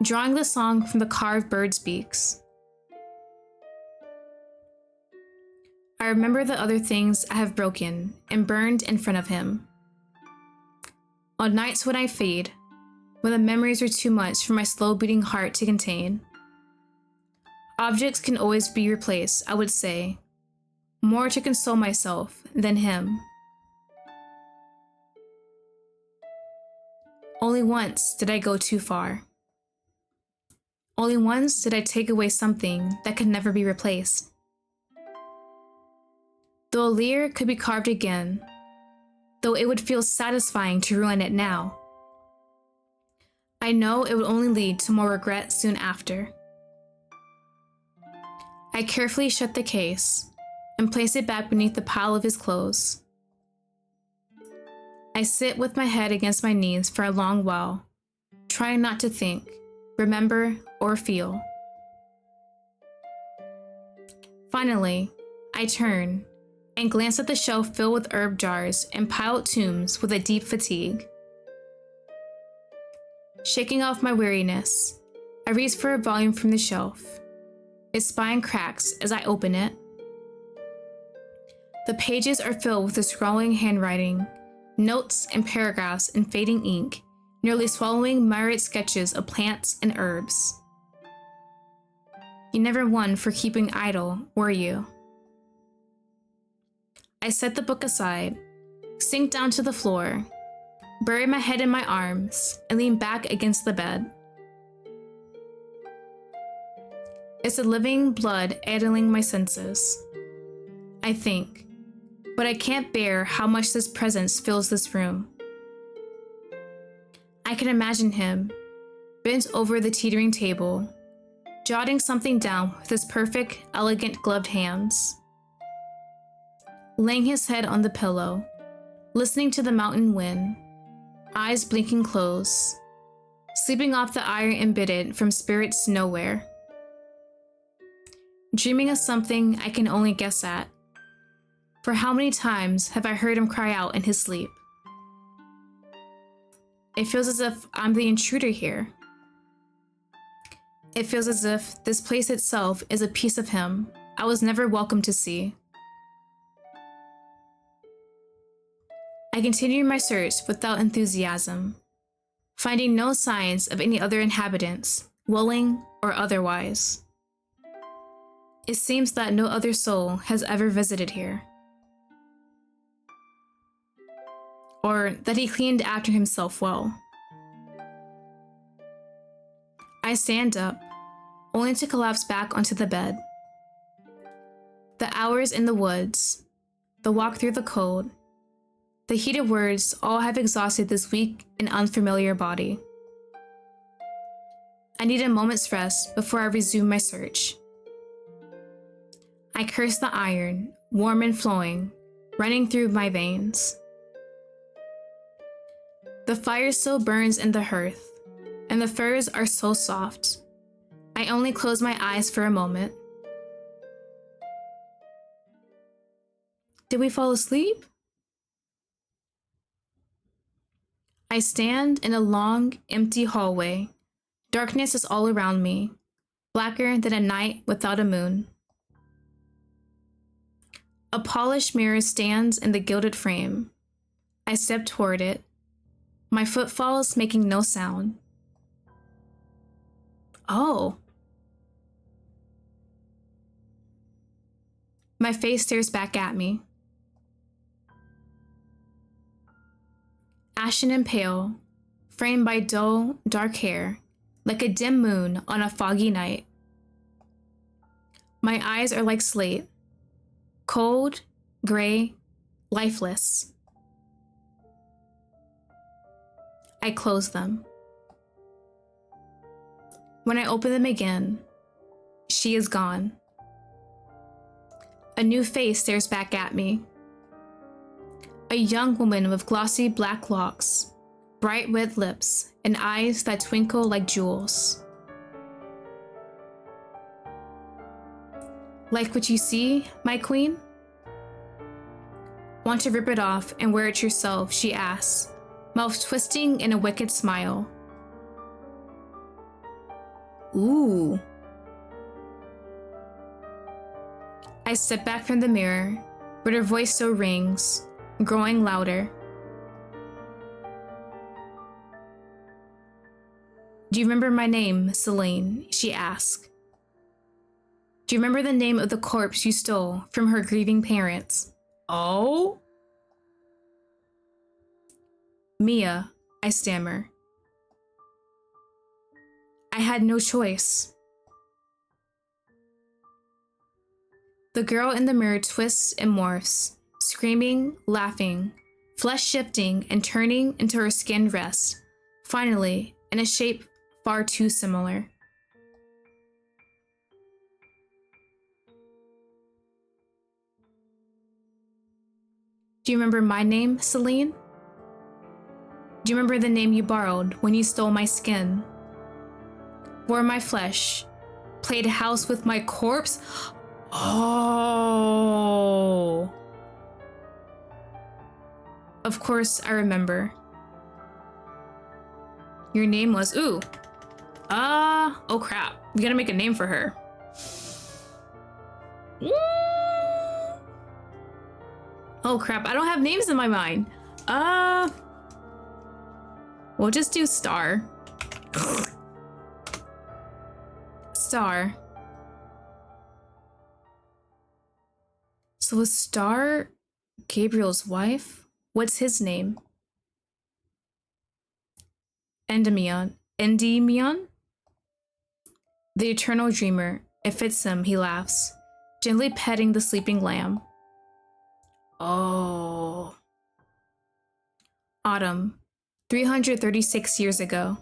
drawing the song from the carved birds' beaks. I remember the other things I have broken and burned in front of him. On nights when I fade, when the memories are too much for my slow-beating heart to contain. Objects can always be replaced, I would say, more to console myself than him. Only once did I go too far. Only once did I take away something that could never be replaced. Though a lyre could be carved again, though it would feel satisfying to ruin it now, I know it would only lead to more regret soon after. I carefully shut the case and place it back beneath the pile of his clothes. I sit with my head against my knees for a long while, trying not to think, remember, or feel. Finally, I turn and glance at the shelf filled with herb jars and piled tombs with a deep fatigue. Shaking off my weariness, I reach for a volume from the shelf. Its spine cracks as I open it. The pages are filled with the scrawling handwriting, notes and paragraphs in fading ink, nearly swallowing myriad sketches of plants and herbs. You never won for keeping idle, were you? I set the book aside, sank down to the floor, buried my head in my arms, and leaned back against the bed. It's the living blood addling my senses. I think, but I can't bear how much this presence fills this room. I can imagine him, bent over the teetering table, jotting something down with his perfect, elegant gloved hands. Laying his head on the pillow, listening to the mountain wind, eyes blinking closed, sleeping off the iron embittered from spirits nowhere. Dreaming of something I can only guess at. For how many times have I heard him cry out in his sleep? It feels as if I'm the intruder here. It feels as if this place itself is a piece of him I was never welcome to see. I continued my search without enthusiasm, finding no signs of any other inhabitants, willing or otherwise. It seems that no other soul has ever visited here. Or that he cleaned after himself well. I stand up, only to collapse back onto the bed. The hours in the woods, the walk through the cold, the heated words all have exhausted this weak and unfamiliar body. I need a moment's rest before I resume my search. I curse the iron, warm and flowing, running through my veins. The fire still burns in the hearth, and the furs are so soft. I only close my eyes for a moment. Did we fall asleep? I stand in a long, empty hallway. Darkness is all around me, blacker than a night without a moon. A polished mirror stands in the gilded frame. I step toward it, my footfalls making no sound. Oh. My face stares back at me. Ashen and pale, framed by dull, dark hair, like a dim moon on a foggy night. My eyes are like slate, cold, gray, lifeless. I close them. When I open them again, she is gone. A new face stares back at me. A young woman with glossy black locks, bright red lips, and eyes that twinkle like jewels. Like what you see, my queen? Want to rip it off and wear it yourself, she asks, mouth twisting in a wicked smile. Ooh. I step back from the mirror, but her voice still rings, growing louder. Do you remember my name, Celine? She asked. Do you remember the name of the corpse you stole from her grieving parents? Oh? Mia, I stammer. I had no choice. The girl in the mirror twists and morphs, screaming, laughing, flesh shifting and turning until her skin rests, finally, in a shape far too similar. Do you remember my name, Celine? Do you remember the name you borrowed when you stole my skin? Wore my flesh, played house with my corpse? Oh. Of course, I remember. Your name was, oh crap. We gotta make a name for her. Oh crap, I don't have names in my mind. We'll just do star. Star. So was Star Gabriel's wife? What's his name? Endymion. Endymion? The eternal dreamer. It fits him, he laughs, gently petting the sleeping lamb. Oh. Autumn. 336 years ago.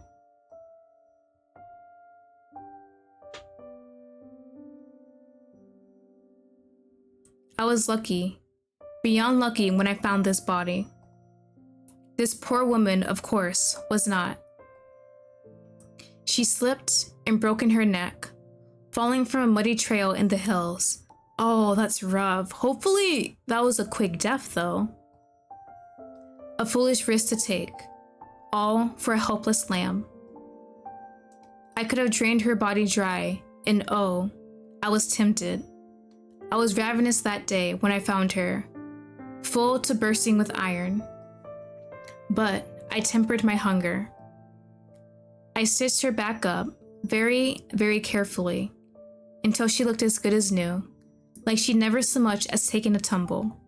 I was lucky, beyond lucky when I found this body. This poor woman, of course, was not. She slipped and broken her neck, falling from a muddy trail in the hills. Oh, that's rough. Hopefully that was a quick death, though. A foolish risk to take, all for a helpless lamb. I could have drained her body dry, and oh, I was tempted. I was ravenous that day when I found her, full to bursting with iron. But I tempered my hunger. I stitched her back up, very, very carefully, until she looked as good as new, like she'd never so much as taken a tumble.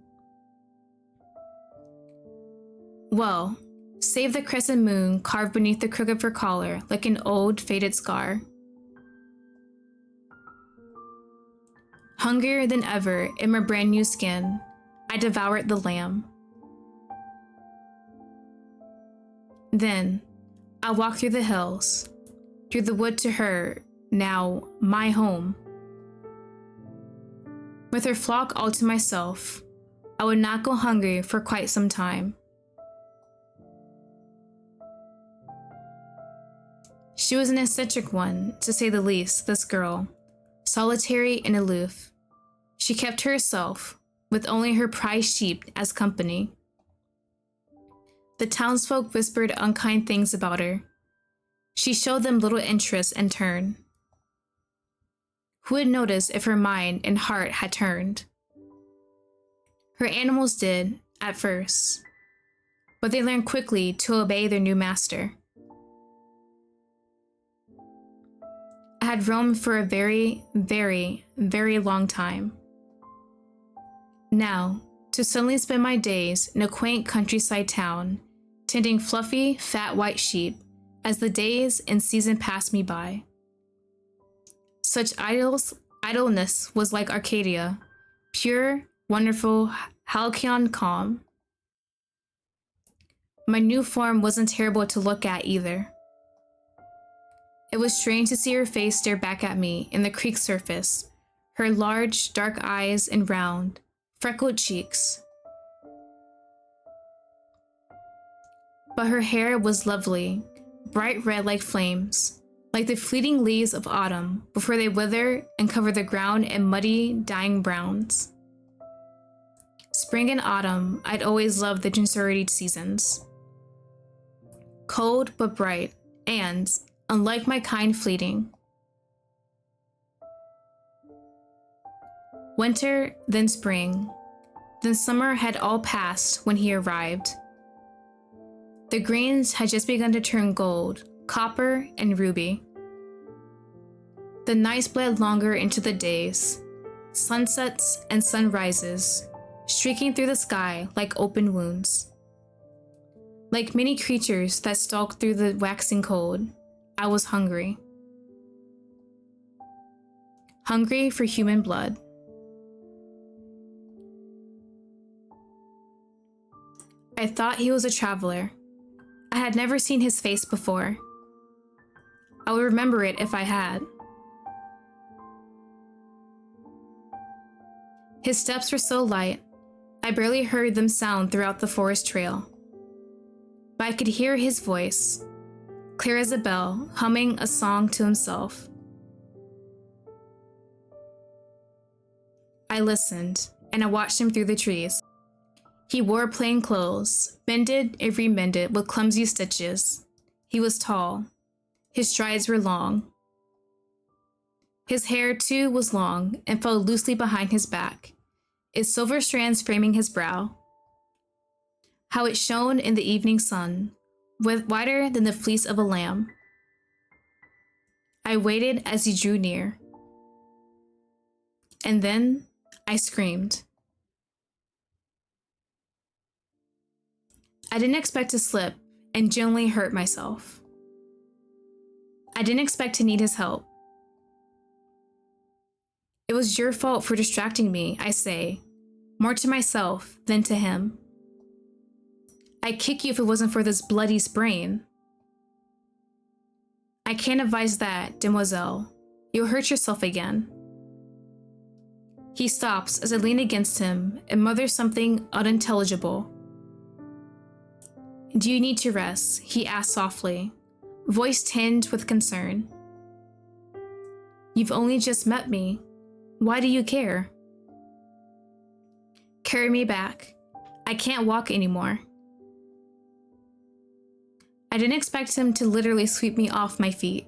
Well, save the crescent moon carved beneath the crook of her collar like an old, faded scar. Hungrier than ever in my brand new skin, I devoured the lamb. Then, I walked through the hills, through the wood to her, now my home. With her flock all to myself, I would not go hungry for quite some time. She was an eccentric one, to say the least, this girl, solitary and aloof. She kept to herself, with only her prized sheep as company. The townsfolk whispered unkind things about her. She showed them little interest in turn. Who would notice if her mind and heart had turned? Her animals did, at first, but they learned quickly to obey their new master. I had roamed for a very, very, very long time. Now, to suddenly spend my days in a quaint countryside town, tending fluffy, fat white sheep as the days and season passed me by. Such idleness was like Arcadia, pure, wonderful, halcyon calm. My new form wasn't terrible to look at either. It was strange to see her face stare back at me in the creek surface, her large, dark eyes and round, freckled cheeks. But her hair was lovely, bright red like flames, like the fleeting leaves of autumn before they wither and cover the ground in muddy, dying browns. Spring and autumn, I'd always loved the Gensuridae seasons. Cold but bright, and, unlike my kind, fleeting. Winter, then spring, then summer had all passed when he arrived. The greens had just begun to turn gold, copper, and ruby. The nights bled longer into the days, sunsets and sunrises, streaking through the sky like open wounds. Like many creatures that stalked through the waxing cold, I was hungry. Hungry for human blood. I thought he was a traveler. I had never seen his face before. I would remember it if I had. His steps were so light, I barely heard them sound throughout the forest trail. But I could hear his voice, clear as a bell, humming a song to himself. I listened, and I watched him through the trees. He wore plain clothes, mended and remended with clumsy stitches. He was tall. His strides were long. His hair, too, was long and fell loosely behind his back, its silver strands framing his brow. how it shone in the evening sun, whiter than the fleece of a lamb. I waited as he drew near. And then I screamed. I didn't expect to slip and gently hurt myself. I didn't expect to need his help. It was your fault for distracting me, I say, more to myself than to him. I'd kick you if it wasn't for this bloody sprain. I can't advise that, demoiselle. You'll hurt yourself again. He stops as I lean against him and mutters something unintelligible. Do you need to rest? He asks softly, voice tinged with concern. You've only just met me. Why do you care? Carry me back. I can't walk anymore. I didn't expect him to literally sweep me off my feet.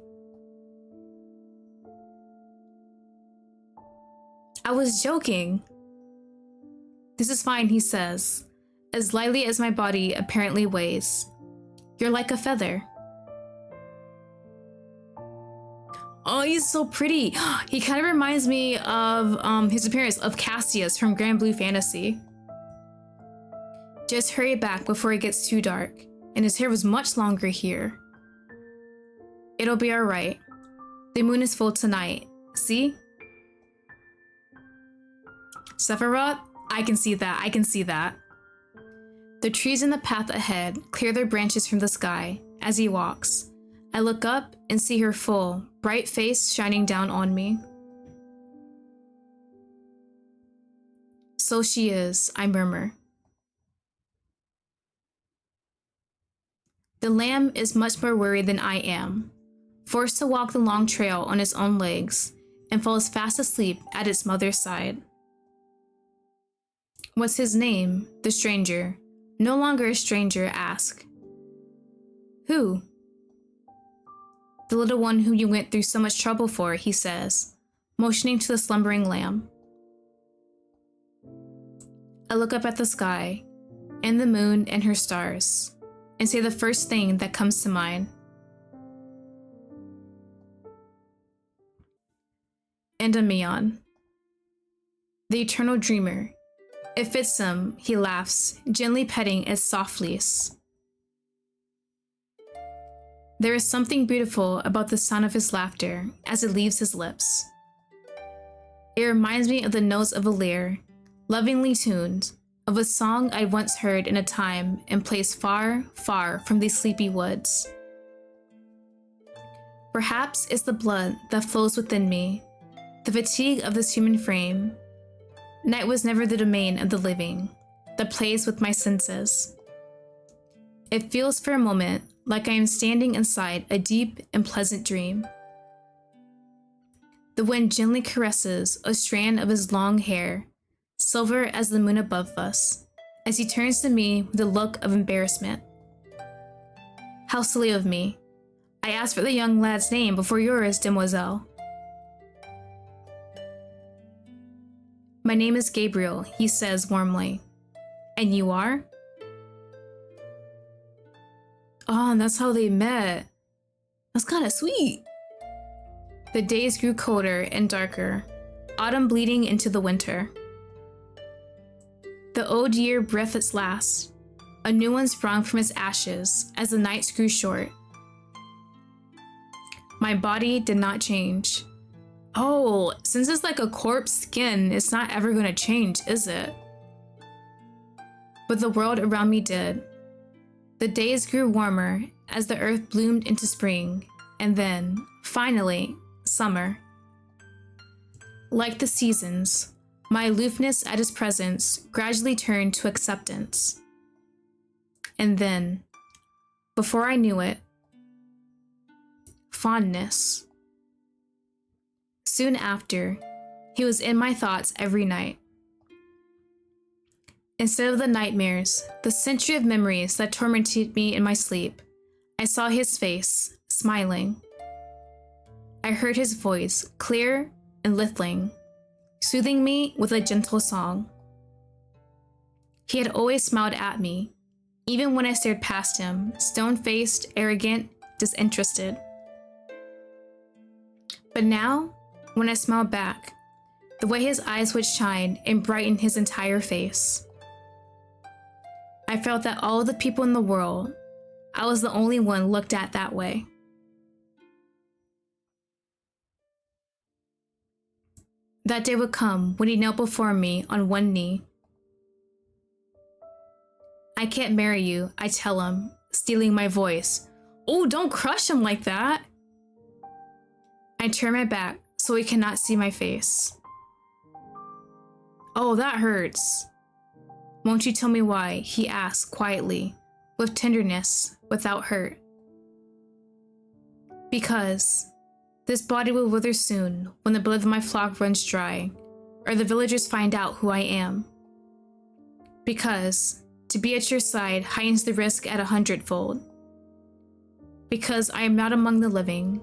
I was joking. This is fine, he says, as lightly as my body apparently weighs. You're like a feather. Oh, he's so pretty. He kind of reminds me of his appearance of Cassius from Grand Blue Fantasy. Just hurry back before it gets too dark, and his hair was much longer here. It'll be alright. The moon is full tonight, see? Sephiroth? I can see that. The trees in the path ahead clear their branches from the sky as he walks. I look up and see her full, bright face shining down on me. So she is, I murmur. The lamb is much more worried than I am, forced to walk the long trail on its own legs, and falls fast asleep at its mother's side. What's his name? The stranger, no longer a stranger, asks. Who? The little one whom you went through so much trouble for, he says, motioning to the slumbering lamb. I look up at the sky, and the moon and her stars, and say the first thing that comes to mind. Endymion, the eternal dreamer. It fits him, he laughs, gently petting its soft fleece. There is something beautiful about the sound of his laughter as it leaves his lips. It reminds me of the notes of a lyre, lovingly tuned, of a song I once heard in a time and place far, far from these sleepy woods. Perhaps it's the blood that flows within me, the fatigue of this human frame. Night was never the domain of the living, that plays with my senses. It feels for a moment like I am standing inside a deep and pleasant dream. The wind gently caresses a strand of his long hair, silver as the moon above us, as he turns to me with a look of embarrassment. How silly of me. I asked for the young lad's name before yours, demoiselle. My name is Gabriel, he says warmly. And you are? Oh, and that's how they met. That's kind of sweet. The days grew colder and darker, autumn bleeding into the winter. The old year breathed its last. A new one sprung from its ashes as the nights grew short. My body did not change. Oh, since it's like a corpse skin, it's not ever going to change, is it? But the world around me did. The days grew warmer as the earth bloomed into spring, and then, finally, summer. Like the seasons, my aloofness at his presence gradually turned to acceptance. And then, before I knew it, fondness. Soon after, he was in my thoughts every night. Instead of the nightmares, the century of memories that tormented me in my sleep, I saw his face, smiling. I heard his voice, clear and lisping, soothing me with a gentle song. He had always smiled at me, even when I stared past him, stone-faced, arrogant, disinterested. But now, when I smiled back, the way his eyes would shine and brighten his entire face, I felt that all of the people in the world, I was the only one looked at that way. That day would come when he knelt before me on one knee. "I can't marry you," I tell him, stealing my voice. "Oh, don't crush him like that." I turn my back so he cannot see my face. "Oh, that hurts." "Won't you tell me why?" he asks quietly, with tenderness, without hurt. "Because this body will wither soon when the blood of my flock runs dry, or the villagers find out who I am. Because to be at your side heightens the risk at 100-fold. Because I am not among the living,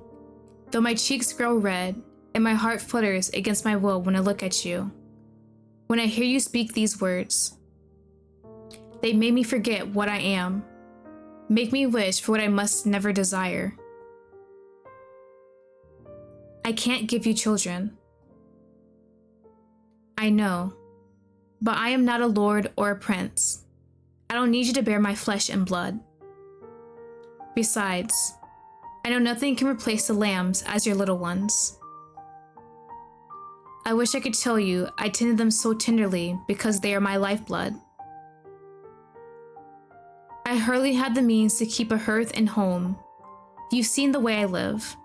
though my cheeks grow red and my heart flutters against my will when I look at you. When I hear you speak these words, they make me forget what I am, make me wish for what I must never desire. I can't give you children. I know, but I am not a lord or a prince. I don't need you to bear my flesh and blood. Besides, I know nothing can replace the lambs as your little ones. I wish I could tell you I tended them so tenderly because they are my lifeblood. I hardly had the means to keep a hearth and home. You've seen the way I live.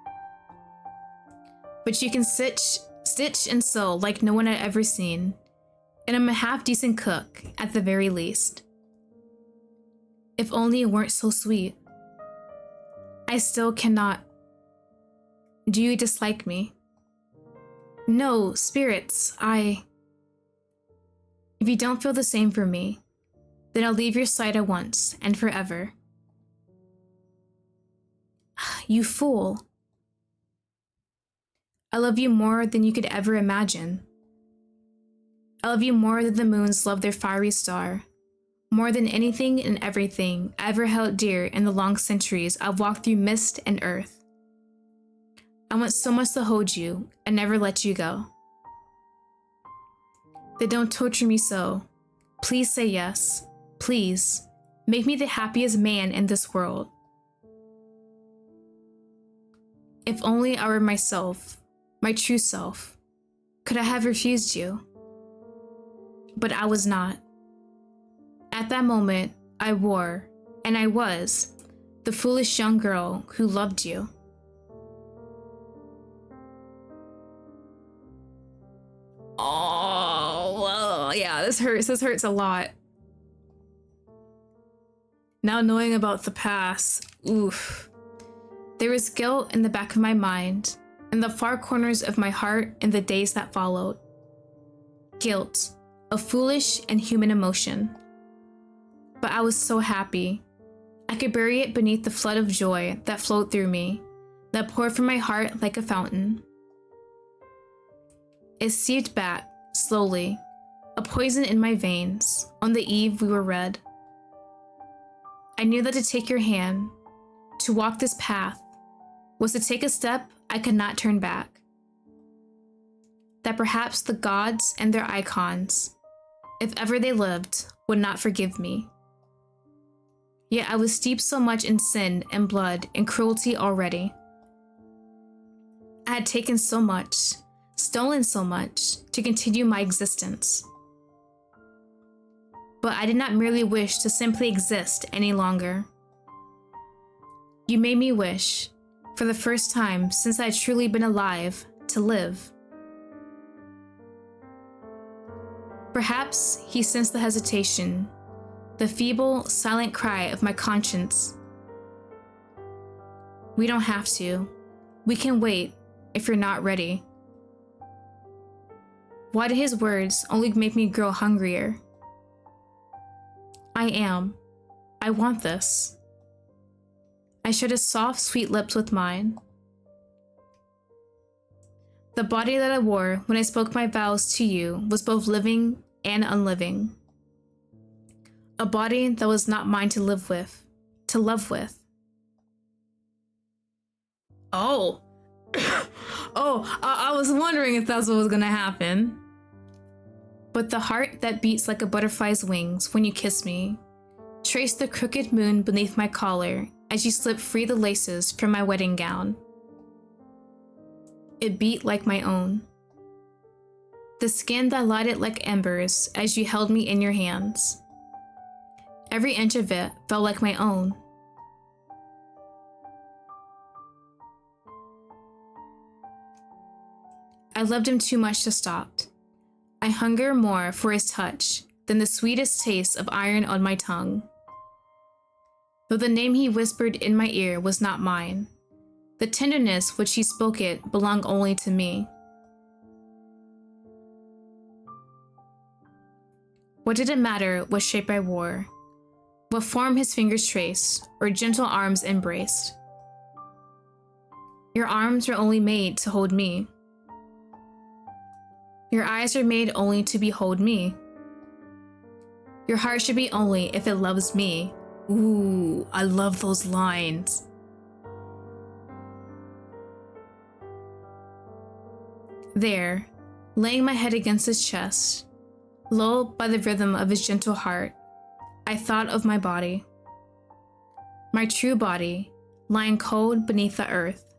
But you can stitch and sew like no one had ever seen, and I'm a half-decent cook at the very least. If only it weren't so sweet. I still cannot. Do you dislike me? No, spirits, If you don't feel the same for me, then I'll leave your sight at once and forever. You fool. I love you more than you could ever imagine. I love you more than the moons love their fiery star, more than anything and everything I ever held dear in the long centuries I've walked through mist and earth. I want so much to hold you and never let you go. Then don't torture me so. Please say yes. Please, make me the happiest man in this world. If only I were myself, my true self, could I have refused you? But I was not. At that moment, I wore, and I was, the foolish young girl who loved you. Oh, yeah, this hurts a lot. Now knowing about the past, oof. There was guilt in the back of my mind, in the far corners of my heart in the days that followed. Guilt, a foolish and human emotion. But I was so happy. I could bury it beneath the flood of joy that flowed through me, that poured from my heart like a fountain. It seeped back, slowly, a poison in my veins, on the eve we were wed. I knew that to take your hand, to walk this path, was to take a step I could not turn back. That perhaps the gods and their icons, if ever they lived, would not forgive me. Yet I was steeped so much in sin and blood and cruelty already. I had taken so much, stolen so much, to continue my existence. But I did not merely wish to simply exist any longer. You made me wish, for the first time since I had truly been alive, to live. Perhaps he sensed the hesitation, the feeble, silent cry of my conscience. We don't have to. We can wait if you're not ready. Why did his words only make me grow hungrier? I am. I want this. I shut his soft, sweet lips with mine. The body that I wore when I spoke my vows to you was both living and unliving. A body that was not mine to live with, to love with. Oh. I was wondering if that's what was gonna happen. But the heart that beats like a butterfly's wings when you kiss me, trace the crooked moon beneath my collar as you slip free the laces from my wedding gown. It beat like my own. The skin that lighted like embers as you held me in your hands. Every inch of it felt like my own. I loved him too much to stop. I hunger more for his touch than the sweetest taste of iron on my tongue. Though the name he whispered in my ear was not mine, the tenderness which he spoke it belonged only to me. What did it matter what shape I wore, what form his fingers traced, or gentle arms embraced? Your arms were only made to hold me. Your eyes are made only to behold me. Your heart should be only if it loves me. Ooh, I love those lines. There, laying my head against his chest, lulled by the rhythm of his gentle heart, I thought of my body. My true body, lying cold beneath the earth.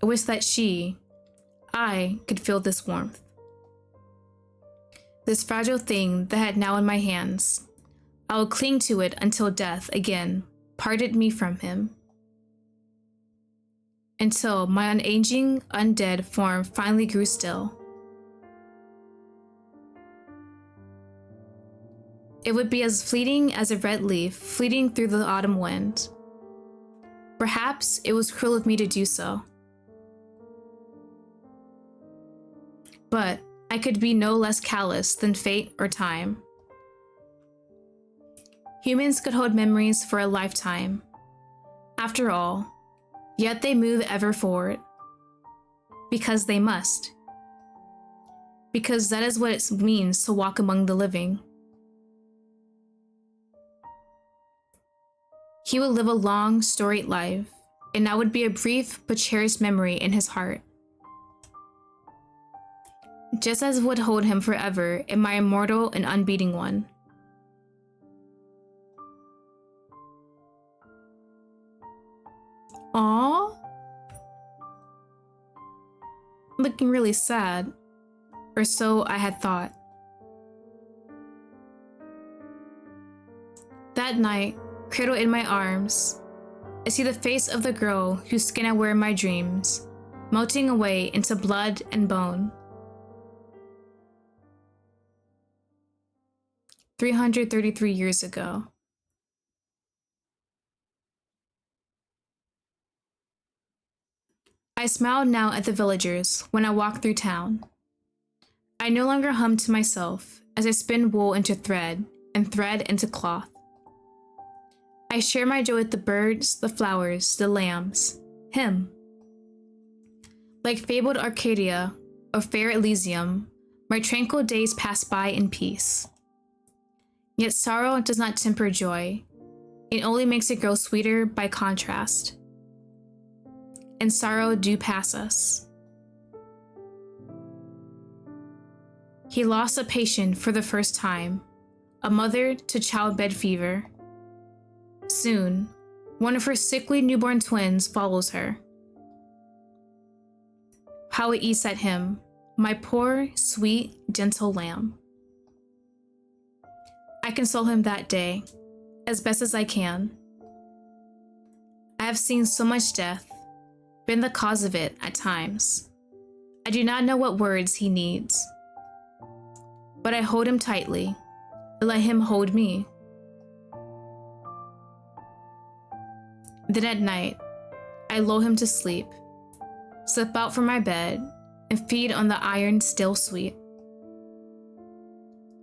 I wish that I could feel this warmth. This fragile thing that I had now in my hands, I would cling to it until death again parted me from him. Until my unaging, undead form finally grew still. It would be as fleeting as a red leaf fleeting through the autumn wind. Perhaps it was cruel of me to do so. But I could be no less callous than fate or time. Humans could hold memories for a lifetime, after all, yet they move ever forward. Because they must. Because that is what it means to walk among the living. He would live a long, storied life, and I would be a brief but cherished memory in his heart. Just as would hold him forever in my immortal and unbeating one. Aww. Looking really sad, or so I had thought. That night, cradled in my arms, I see the face of the girl whose skin I wear in my dreams, melting away into blood and bone. 333 years ago. I smiled now at the villagers when I walked through town. I no longer hummed to myself as I spin wool into thread and thread into cloth. I share my joy with the birds, the flowers, the lambs, him. Like fabled Arcadia or fair Elysium, my tranquil days pass by in peace. Yet sorrow does not temper joy. It only makes it grow sweeter by contrast. And sorrow do pass us. He lost a patient for the first time, a mother to childbed fever. Soon, one of her sickly newborn twins follows her. How it eats at him, my poor, sweet, gentle lamb. I console him that day, as best as I can. I have seen so much death, been the cause of it at times. I do not know what words he needs. But I hold him tightly, and let him hold me. Then at night, I lull him to sleep, slip out from my bed, and feed on the iron still sweet.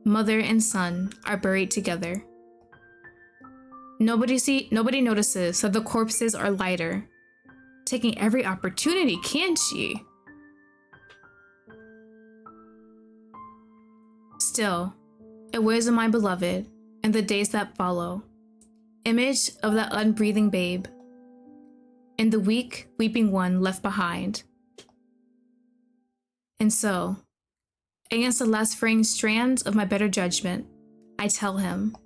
Mother and son are buried together. Nobody notices that the corpses are lighter, taking every opportunity, can't she? Still, It weighs on my beloved, and the days that follow. Image of that unbreathing babe, and the weak, weeping one left behind. And so, against the last fraying strands of my better judgment, I tell him,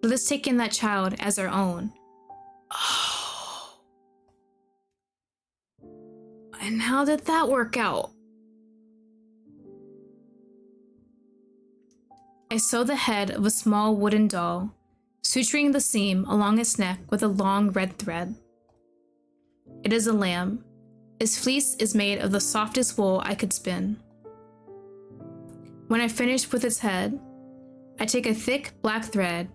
let us take in that child as our own. Oh. And how did that work out? I sew the head of a small wooden doll, suturing the seam along its neck with a long red thread. It is a lamb. Its fleece is made of the softest wool I could spin. When I finish with its head, I take a thick black thread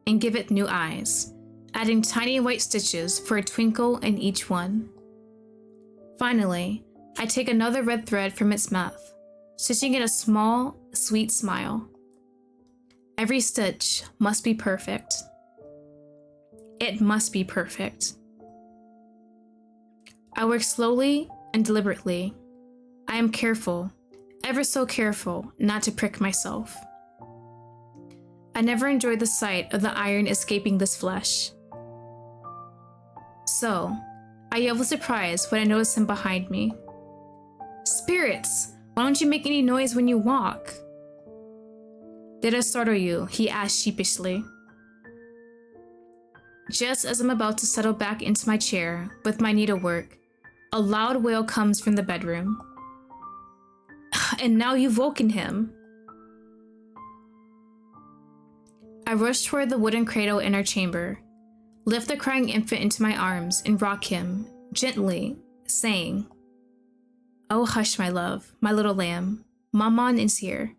and give it new eyes, adding tiny white stitches for a twinkle in each one. Finally, I take another red thread from its mouth, stitching it a small, sweet smile. Every stitch must be perfect. It must be perfect. I work slowly and deliberately. I am careful, ever so careful, not to prick myself. I never enjoyed the sight of the iron escaping this flesh. So, I yell with surprise when I notice him behind me. Spirits, why don't you make any noise when you walk? Did I startle you? He asked sheepishly. Just as I'm about to settle back into my chair with my needlework, a loud wail comes from the bedroom. And now you've woken him. I rush toward the wooden cradle in our chamber, lift the crying infant into my arms, and rock him, gently, saying, "Oh, hush, my love, my little lamb. Maman is here."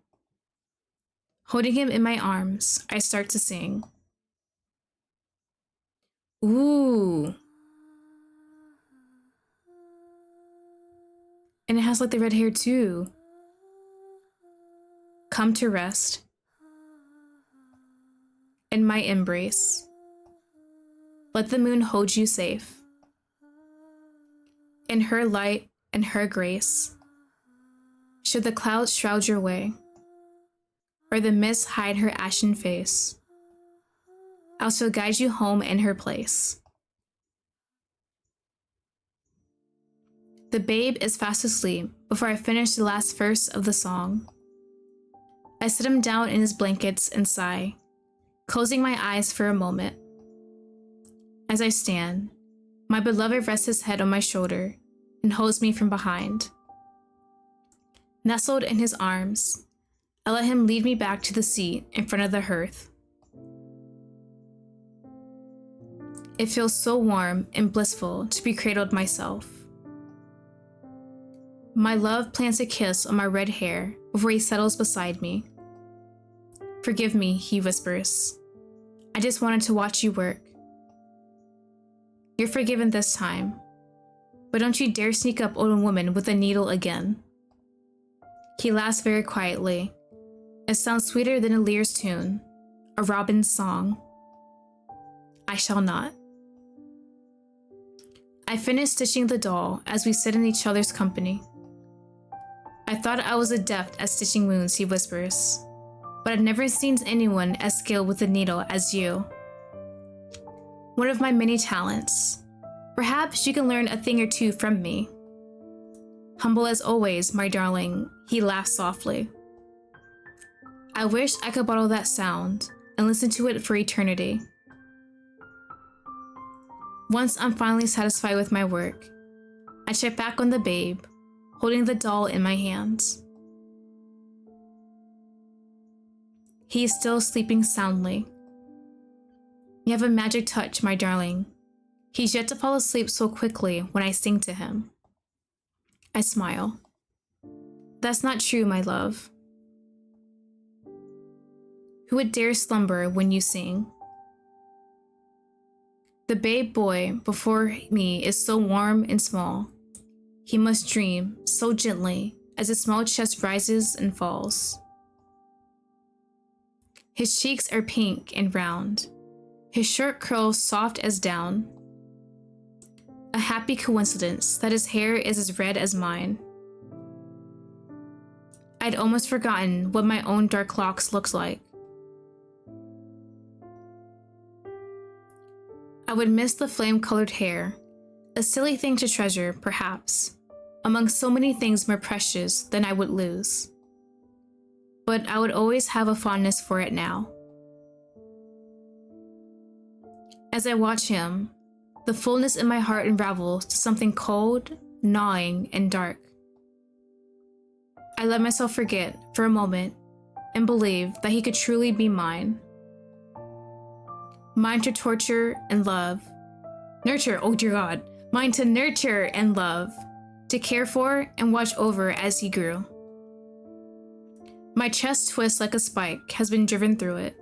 Holding him in my arms, I start to sing. Ooh. And it has like the red hair too. Come to rest in my embrace. Let the moon hold you safe. In her light and her grace, should the clouds shroud your way, or the mist hide her ashen face, I shall guide you home in her place. The babe is fast asleep before I finish the last verse of the song. I sit him down in his blankets and sigh, closing my eyes for a moment. As I stand, my beloved rests his head on my shoulder and holds me from behind. Nestled in his arms, I let him lead me back to the seat in front of the hearth. It feels so warm and blissful to be cradled myself. My love plants a kiss on my red hair before he settles beside me. "Forgive me," he whispers. "I just wanted to watch you work." "You're forgiven this time, but don't you dare sneak up on a woman with a needle again." He laughs very quietly. It sounds sweeter than a lyre's tune, a robin's song. I shall not. I finish stitching the doll as we sit in each other's company. "I thought I was adept at stitching wounds," he whispers, "but I've never seen anyone as skilled with a needle as you. One of my many talents. Perhaps you can learn a thing or two from me." Humble as always, my darling, he laughs softly. I wish I could bottle that sound and listen to it for eternity. Once I'm finally satisfied with my work, I check back on the babe, holding the doll in my hands. He is still sleeping soundly. You have a magic touch, my darling. He's yet to fall asleep so quickly when I sing to him. I smile. That's not true, my love. Who would dare slumber when you sing? The babe boy before me is so warm and small. He must dream so gently as his small chest rises and falls. His cheeks are pink and round, his short curls soft as down. A happy coincidence that his hair is as red as mine. I'd almost forgotten what my own dark locks looked like. I would miss the flame-colored hair, a silly thing to treasure, perhaps, among so many things more precious than I would lose. But I would always have a fondness for it now. As I watch him, the fullness in my heart unravels to something cold, gnawing, and dark. I let myself forget, for a moment, and believe that he could truly be mine. Mine to torture and love. Nurture, oh dear God. Mine to nurture and love. To care for and watch over as he grew. My chest twists like a spike has been driven through it.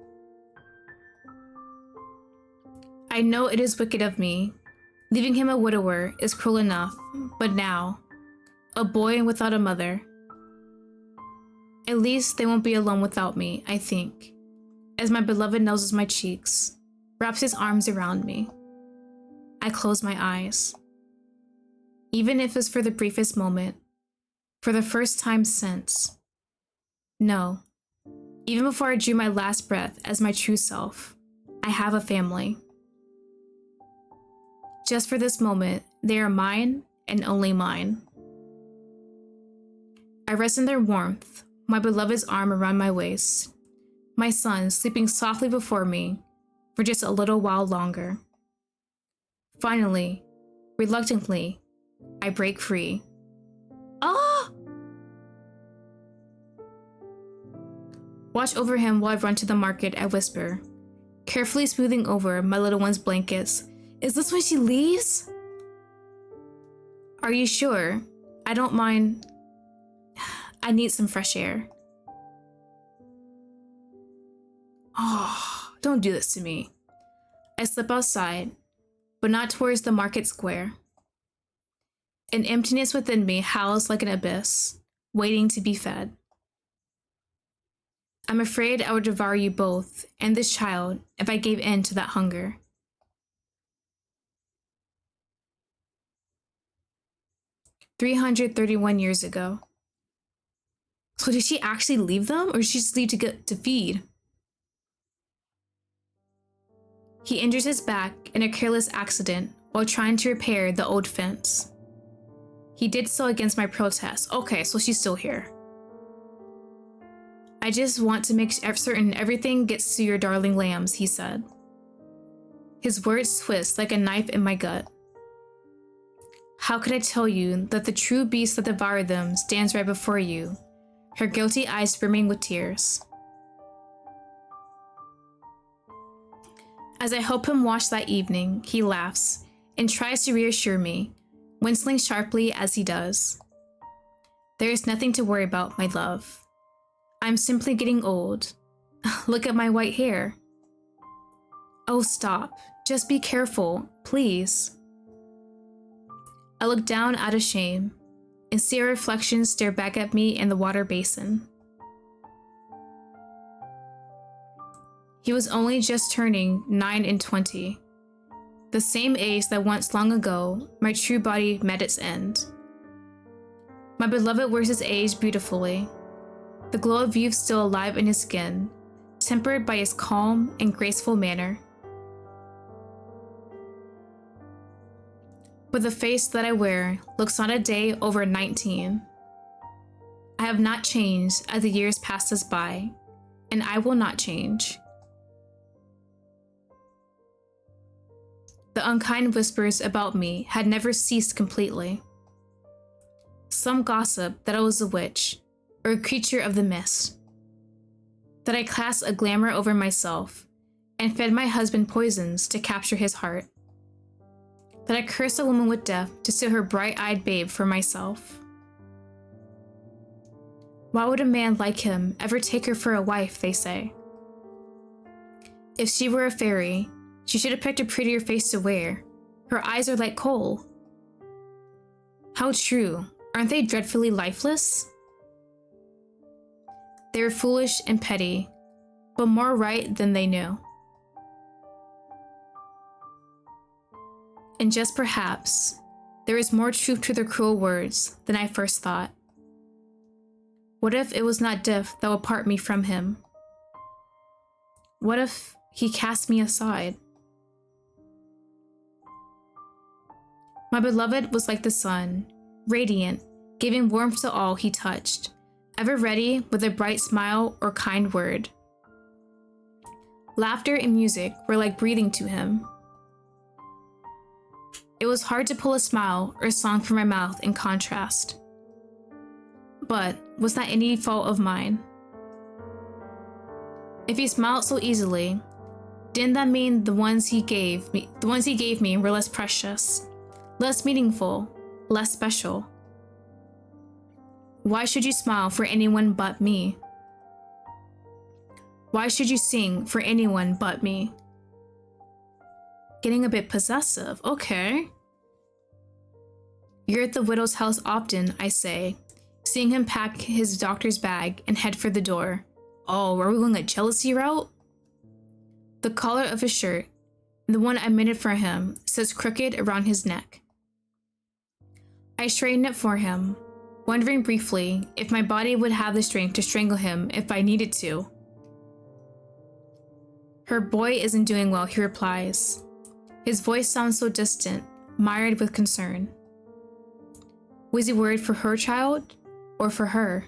I know it is wicked of me. Leaving him a widower is cruel enough, but now, a boy without a mother. At least they won't be alone without me, I think, as my beloved noses my cheeks, wraps his arms around me. I close my eyes. Even if it's for the briefest moment, for the first time since. No, even before I drew my last breath as my true self, I have a family. Just for this moment, they are mine and only mine. I rest in their warmth, my beloved's arm around my waist, my son sleeping softly before me for just a little while longer. Finally, reluctantly, I break free. Ah! Watch over him while I run to the market, I whisper, carefully smoothing over my little one's blankets. Is this when she leaves? Are you sure? I don't mind. I need some fresh air. Oh, don't do this to me. I slip outside, but not towards the market square. An emptiness within me howls like an abyss, waiting to be fed. I'm afraid I would devour you both and this child if I gave in to that hunger. 331 years ago. So did she actually leave them, or did she just leave to feed? He injures his back in a careless accident while trying to repair the old fence. He did so against my protest. Okay, so she's still here. I just want to make certain everything gets to your darling lambs, he said. His words twist like a knife in my gut. How could I tell you that the true beast that devoured them stands right before you, her guilty eyes brimming with tears? As I help him wash that evening, he laughs and tries to reassure me, wincing sharply as he does. There is nothing to worry about, my love. I'm simply getting old. Look at my white hair. Oh, stop. Just be careful, please. I look down out of shame and see a reflection stare back at me in the water basin. He was only just turning 9 and 20, the same age that once long ago my true body met its end. My beloved wears his age beautifully, the glow of youth still alive in his skin, tempered by his calm and graceful manner. But the face that I wear looks not a day over 19. I have not changed as the years pass us by, and I will not change. The unkind whispers about me had never ceased completely. Some gossip that I was a witch, or a creature of the mist. That I cast a glamour over myself, and fed my husband poisons to capture his heart. That I cursed a woman with death to steal her bright-eyed babe for myself. Why would a man like him ever take her for a wife, they say? If she were a fairy, she should have picked a prettier face to wear. Her eyes are like coal. How true. Aren't they dreadfully lifeless? They were foolish and petty, but more right than they knew. And just perhaps, there is more truth to their cruel words than I first thought. What if it was not death that would part me from him? What if he cast me aside? My beloved was like the sun, radiant, giving warmth to all he touched, ever ready with a bright smile or kind word. Laughter and music were like breathing to him. It was hard to pull a smile or song from my mouth in contrast. But was that any fault of mine? If he smiled so easily, didn't that mean the ones he gave me were less precious, less meaningful, less special? Why should you smile for anyone but me? Why should you sing for anyone but me? Getting a bit possessive, okay. You're at the widow's house often, I say, seeing him pack his doctor's bag and head for the door. Oh, are we going a jealousy route? The collar of his shirt, the one I mended for him, sits crooked around his neck. I straighten it for him, wondering briefly if my body would have the strength to strangle him if I needed to. Her boy isn't doing well, he replies. His voice sounds so distant, mired with concern. Was he worried for her child or for her?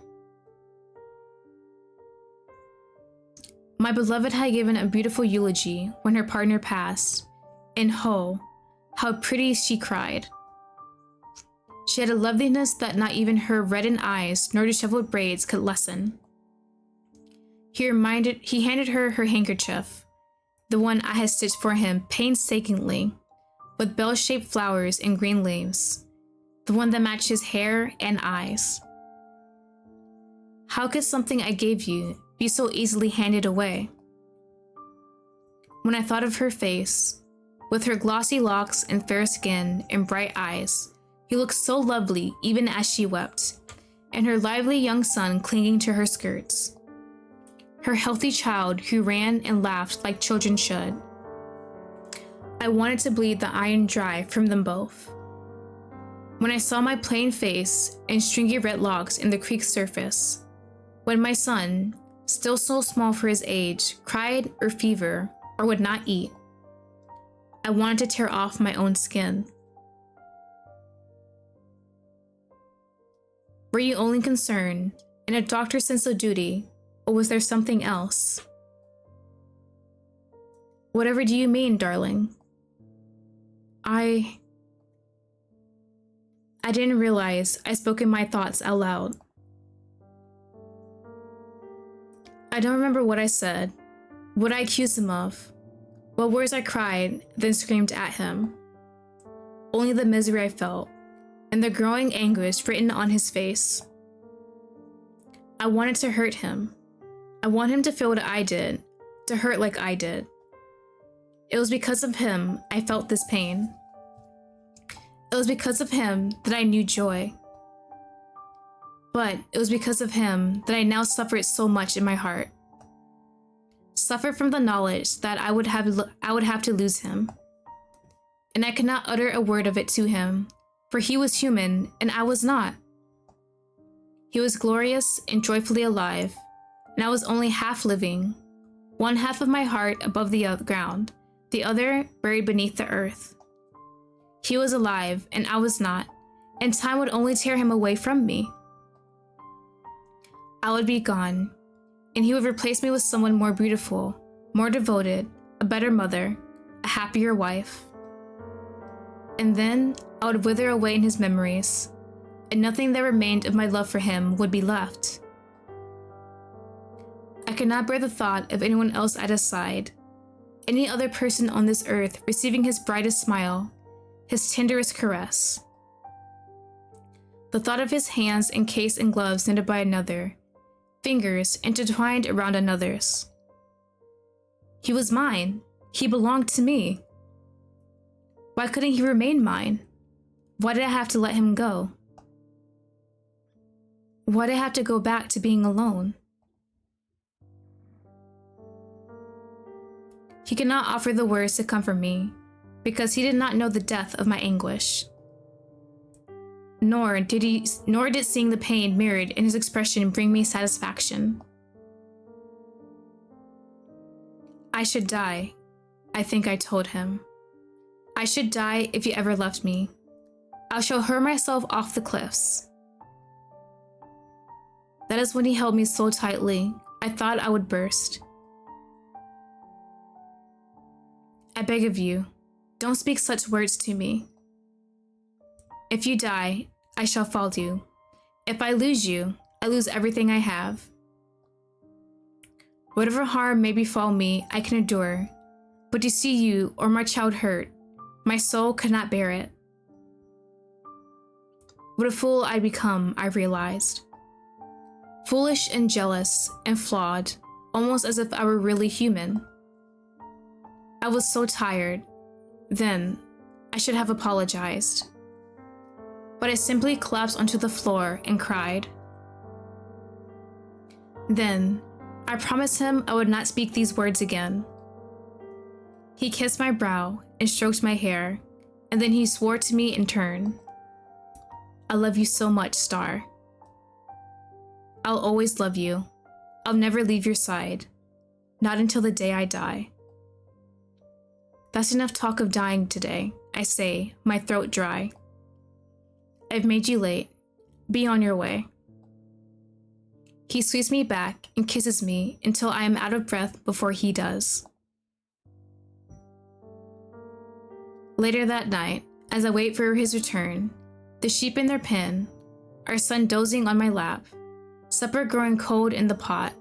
My beloved had given a beautiful eulogy when her partner passed, and how pretty she cried. She had a loveliness that not even her reddened eyes nor disheveled braids could lessen. He handed her her handkerchief, the one I had stitched for him painstakingly, with bell-shaped flowers and green leaves, the one that matched his hair and eyes. How could something I gave you be so easily handed away? When I thought of her face, with her glossy locks and fair skin and bright eyes, he looked so lovely even as she wept, and her lively young son clinging to her skirts. Her healthy child who ran and laughed like children should. I wanted to bleed the iron dry from them both. When I saw my plain face and stringy red locks in the creek's surface, when my son, still so small for his age, cried or fever or would not eat, I wanted to tear off my own skin. Were you only concerned in a doctor's sense of duty, or was there something else? Whatever do you mean, darling? I didn't realize I spoken my thoughts out loud. I don't remember what I said, what I accused him of, what words I cried, then screamed at him. Only the misery I felt, and the growing anguish written on his face. I wanted to hurt him. I want him to feel what I did, to hurt like I did. It was because of him I felt this pain. It was because of him that I knew joy. But it was because of him that I now suffered so much in my heart. Suffered from the knowledge that I would have to lose him. And I could not utter a word of it to him, for he was human and I was not. He was glorious and joyfully alive, and I was only half living, one half of my heart above the ground, the other buried beneath the earth. He was alive and I was not, and time would only tear him away from me. I would be gone, and he would replace me with someone more beautiful, more devoted, a better mother, a happier wife. And then I would wither away in his memories, and nothing that remained of my love for him would be left. I could not bear the thought of anyone else at his side, any other person on this earth receiving his brightest smile, his tenderest caress. The thought of his hands encased in gloves knitted by another, fingers intertwined around another's. He was mine. He belonged to me. Why couldn't he remain mine? Why did I have to let him go? Why did I have to go back to being alone? He could not offer the words to comfort me, because he did not know the depth of my anguish. nor did seeing the pain mirrored in his expression bring me satisfaction. I should die, I think I told him. I should die if you ever left me. I shall hurl myself off the cliffs. That is when he held me so tightly, I thought I would burst. I beg of you, don't speak such words to me. If you die, I shall follow you. If I lose you, I lose everything I have. Whatever harm may befall me, I can endure. But to see you or my child hurt, my soul could not bear it. What a fool I'd become, I realized. Foolish and jealous and flawed, almost as if I were really human. I was so tired. Then, I should have apologized. But I simply collapsed onto the floor and cried. Then, I promised him I would not speak these words again. He kissed my brow and stroked my hair, and then he swore to me in turn. I love you so much, Star. I'll always love you. I'll never leave your side. Not until the day I die. That's enough talk of dying today, I say, my throat dry. I've made you late. Be on your way. He sweeps me back and kisses me until I am out of breath before he does. Later that night, as I wait for his return, the sheep in their pen, our son dozing on my lap, supper growing cold in the pot,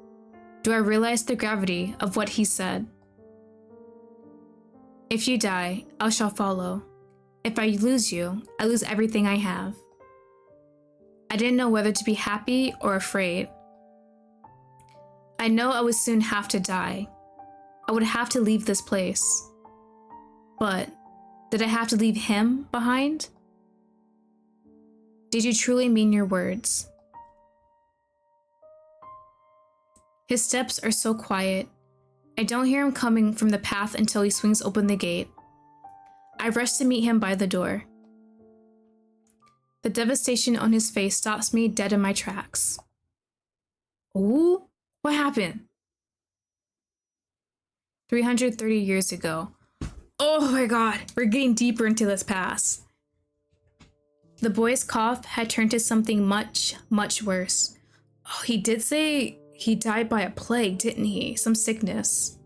do I realize the gravity of what he said. If you die, I shall follow. If I lose you, I lose everything I have. I didn't know whether to be happy or afraid. I know I would soon have to die. I would have to leave this place. But did I have to leave him behind? Did you truly mean your words? His steps are so quiet. I don't hear him coming from the path until he swings open the gate. I rush to meet him by the door. The devastation on his face stops me dead in my tracks. Ooh, what happened? 330 years ago. Oh my god, we're getting deeper into this past. The boy's cough had turned to something much, much worse. Oh, he did say he died by a plague, didn't he? Some sickness.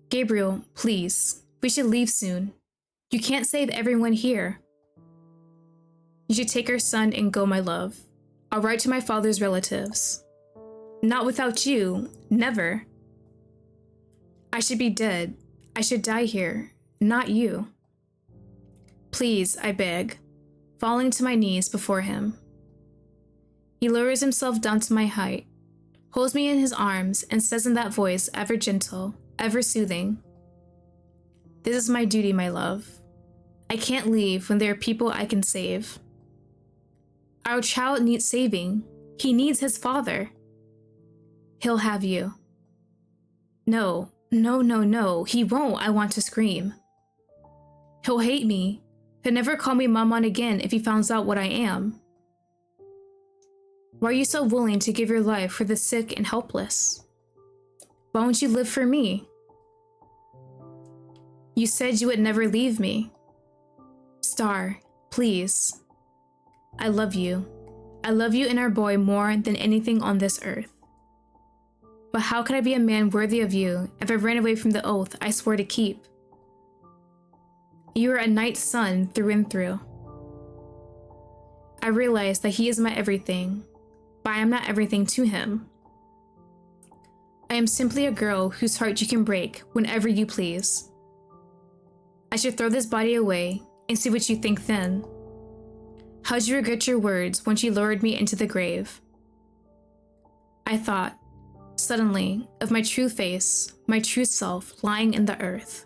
Gabriel, please. We should leave soon. You can't save everyone here. You should take our son and go, my love. I'll write to my father's relatives. Not without you. Never. I should be dead. I should die here. Not you. Please, I beg, falling to my knees before him. He lowers himself down to my height, holds me in his arms, and says in that voice, ever gentle, ever soothing, "This is my duty, my love. I can't leave when there are people I can save. Our child needs saving. He needs his father. He'll have you." No, no, no, no, he won't, I want to scream. He'll hate me. He'll never call me Maman again if he finds out what I am. Why are you so willing to give your life for the sick and helpless? Why won't you live for me? You said you would never leave me. Star, please. I love you. I love you and our boy more than anything on this earth. But how could I be a man worthy of you if I ran away from the oath I swore to keep? You are a knight's son through and through. I realize that he is my everything, but I am not everything to him. I am simply a girl whose heart you can break whenever you please. I should throw this body away and see what you think then. How'd you regret your words once you lured me into the grave? I thought, suddenly, of my true face, my true self lying in the earth.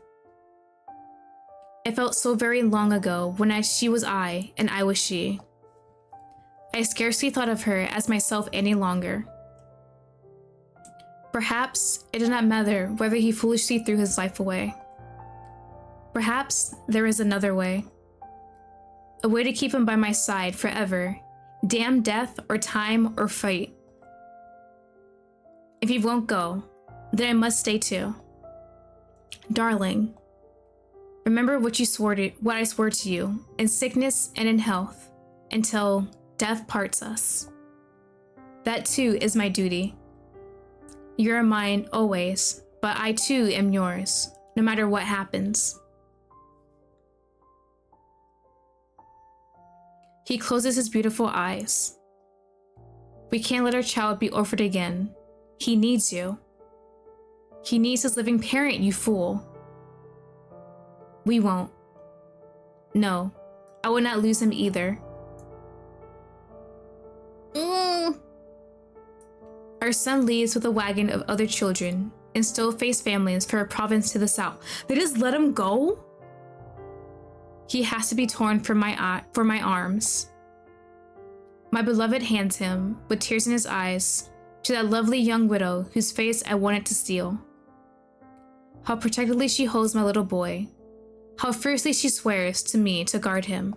It felt so very long ago when she was I and I was she. I scarcely thought of her as myself any longer. Perhaps it did not matter whether he foolishly threw his life away. Perhaps there is another way. a way to keep him by my side forever. Damn death or time or fight. If he won't go, then I must stay too. Darling, remember what I swore to you, in sickness and in health, until death parts us. That too is my duty. You are mine always, but I too am yours, no matter what happens. He closes his beautiful eyes. We can't let our child be orphaned again. He needs you. He needs his living parent, you fool. We won't. No, I will not lose him either. Our son leaves with a wagon of other children and still-faced families for a province to the south. They just let him go? He has to be torn from my arms. My beloved hands him, with tears in his eyes, to that lovely young widow whose face I wanted to steal. How protectively she holds my little boy. How fiercely she swears to me to guard him.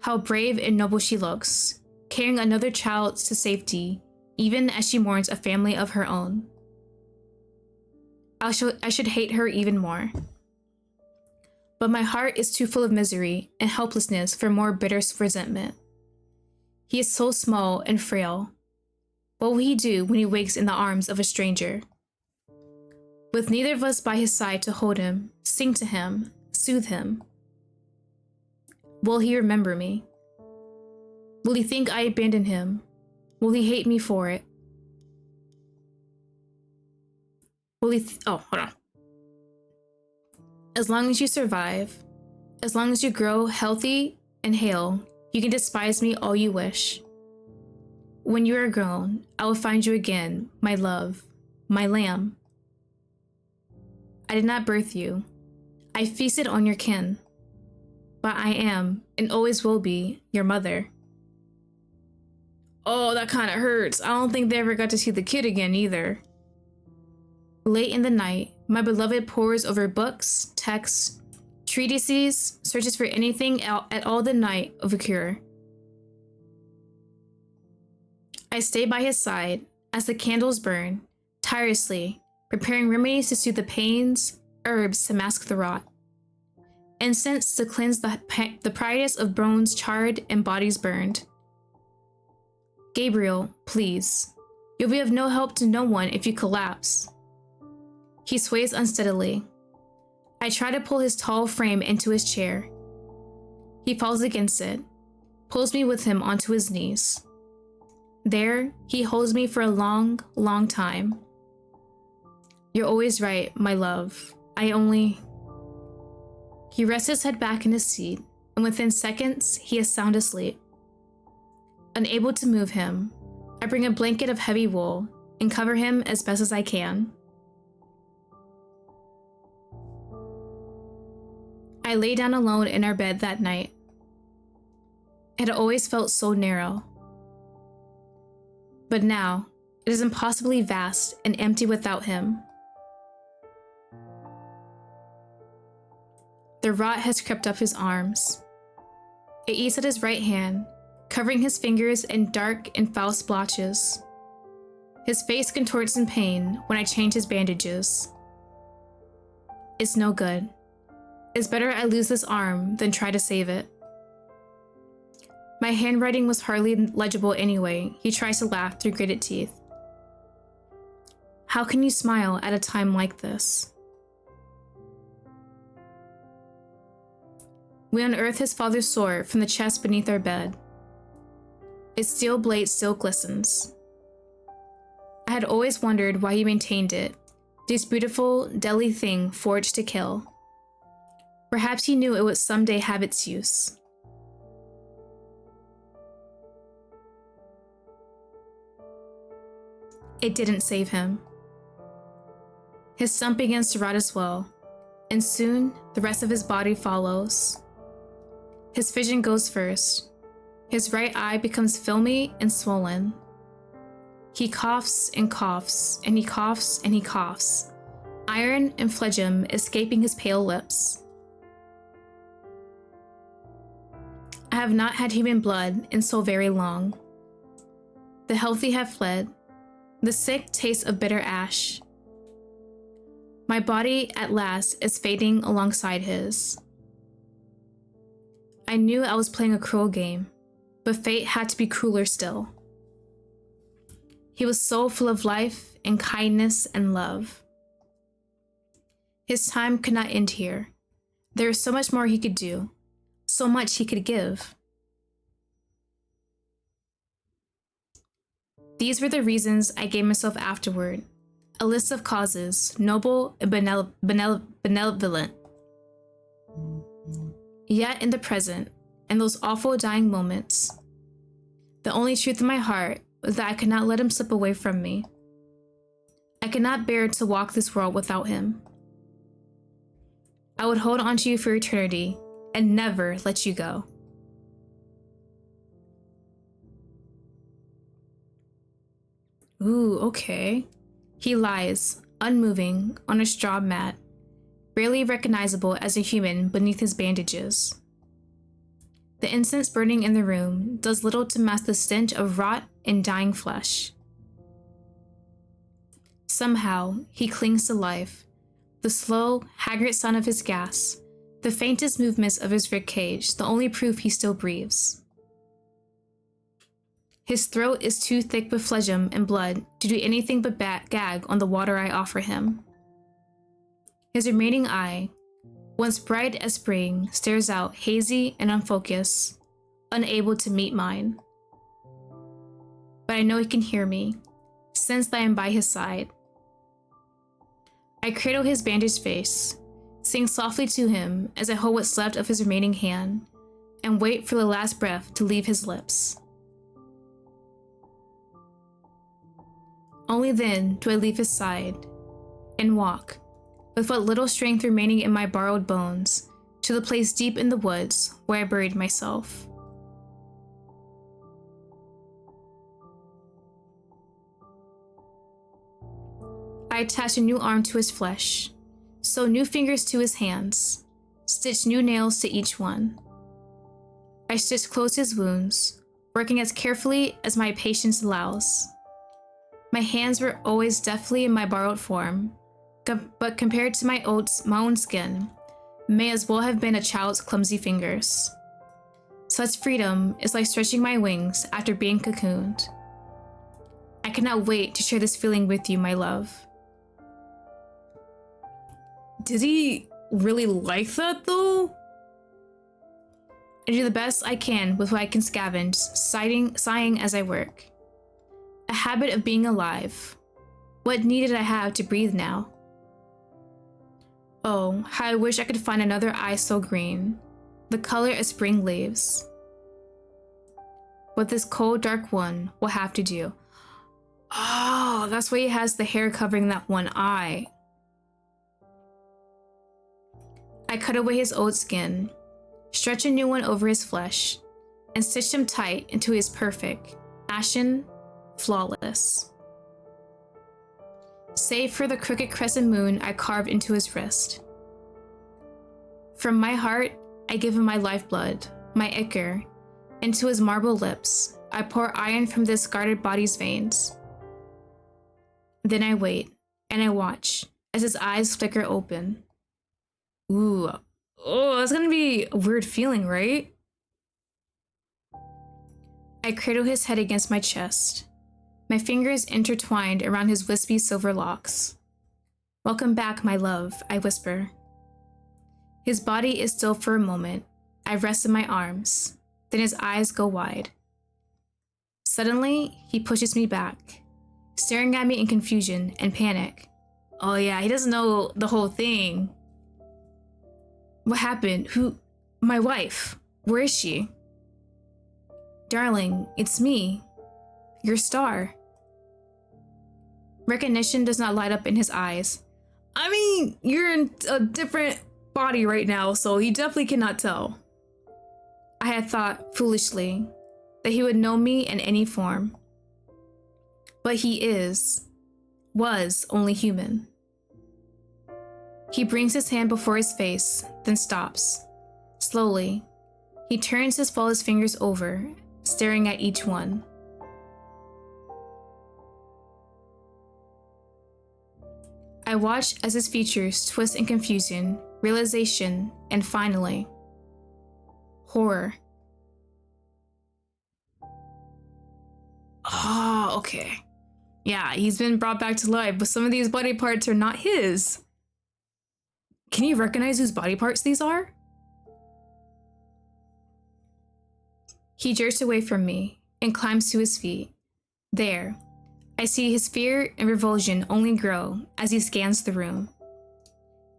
How brave and noble she looks, carrying another child to safety, even as she mourns a family of her own. I should hate her even more. But my heart is too full of misery and helplessness for more bitter resentment. He is so small and frail. What will he do when he wakes in the arms of a stranger? With neither of us by his side to hold him, sing to him, soothe him. Will he remember me? Will he think I abandoned him? Will he hate me for it? Will he hold on. As long as you survive, as long as you grow healthy and hale, you can despise me all you wish. When you are grown, I will find you again, my love, my lamb. I did not birth you. I feasted on your kin. But I am, and always will be, your mother. Oh, that kind of hurts. I don't think they ever got to see the kid again either. Late in the night, my beloved pores over books, texts, treatises, searches for anything at all the night of a cure. I stay by his side as the candles burn, tirelessly, preparing remedies to soothe the pains, herbs to mask the rot, incense to cleanse the pride of bones charred and bodies burned. Gabriel, please. You'll be of no help to no one if you collapse. He sways unsteadily. I try to pull his tall frame into his chair. He falls against it, pulls me with him onto his knees. There, he holds me for a long, long time. You're always right, my love. He rests his head back in his seat, and within seconds, he is sound asleep. Unable to move him, I bring a blanket of heavy wool and cover him as best as I can. I lay down alone in our bed that night. It had always felt so narrow. But now, it is impossibly vast and empty without him. The rot has crept up his arms. It eats at his right hand, covering his fingers in dark and foul splotches. His face contorts in pain when I change his bandages. It's no good. It's better I lose this arm than try to save it. My handwriting was hardly legible anyway. He tries to laugh through gritted teeth. How can you smile at a time like this? We unearth his father's sword from the chest beneath our bed. Its steel blade still glistens. I had always wondered why he maintained it, this beautiful, deadly thing forged to kill. Perhaps he knew it would someday have its use. It didn't save him. His stump begins to rot as well, and soon the rest of his body follows. His vision goes first. His right eye becomes filmy and swollen. He coughs and coughs, and he coughs and he coughs, iron and phlegm escaping his pale lips. I have not had human blood in so very long. The healthy have fled. The sick taste of bitter ash. My body at last is fading alongside his. I knew I was playing a cruel game, but fate had to be crueler still. He was so full of life and kindness and love. His time could not end here. There is so much more he could do, so much he could give. These were the reasons I gave myself afterward, a list of causes, noble and benevolent. Yet in the present, in those awful dying moments, the only truth in my heart was that I could not let him slip away from me. I could not bear to walk this world without him. I would hold on to you for eternity and never let you go. Ooh, okay. He lies, unmoving, on a straw mat, barely recognizable as a human beneath his bandages. The incense burning in the room does little to mask the stench of rot and dying flesh. Somehow, he clings to life, the slow, haggard sound of his gas, the faintest movements of his ribcage, the only proof he still breathes. His throat is too thick with phlegm and blood to do anything but gag on the water I offer him. His remaining eye, once bright as spring, stares out hazy and unfocused, unable to meet mine. But I know he can hear me, since I am by his side. I cradle his bandaged face, sing softly to him as I hold what's left of his remaining hand, and wait for the last breath to leave his lips. Only then do I leave his side and walk, with what little strength remaining in my borrowed bones, to the place deep in the woods where I buried myself. I attach a new arm to his flesh, sew new fingers to his hands, stitch new nails to each one. I stitch close his wounds, working as carefully as my patience allows. My hands were always deftly in my borrowed form, but compared to my own skin, may as well have been a child's clumsy fingers. Such freedom is like stretching my wings after being cocooned. I cannot wait to share this feeling with you, my love. Did he really like that though? I do the best I can with what I can scavenge, sighing as I work. A habit of being alive. What need did I have to breathe now? Oh, how I wish I could find another eye so green, the color of spring leaves. But this cold, dark one will have to do. Oh, that's why he has the hair covering that one eye. I cut away his old skin, stretch a new one over his flesh, and stitched him tight until he is perfect, ashen, flawless. Save for the crooked crescent moon I carved into his wrist. From my heart, I give him my lifeblood, my ichor. Into his marble lips, I pour iron from this discarded body's veins. Then I wait, and I watch, as his eyes flicker open. Ooh, oh, that's gonna be a weird feeling, right? I cradle his head against my chest, my fingers intertwined around his wispy silver locks. Welcome back, my love, I whisper. His body is still for a moment. I rest in my arms, then his eyes go wide. Suddenly, he pushes me back, staring at me in confusion and panic. Oh yeah, he doesn't know the whole thing. What happened? Who? My wife. Where is she? Darling, it's me. Your star. Recognition does not light up in his eyes. I mean, you're in a different body right now, so he definitely cannot tell. I had thought, foolishly, that he would know me in any form. But he was only human. He brings his hand before his face, then stops, slowly, He turns his flawless fingers over, staring at each one. I watch as his features twist in confusion, realization, and finally, horror. Oh, okay. Yeah, he's been brought back to life, but some of these body parts are not his. Can you recognize whose body parts these are? He jerks away from me and climbs to his feet. There, I see his fear and revulsion only grow as he scans the room.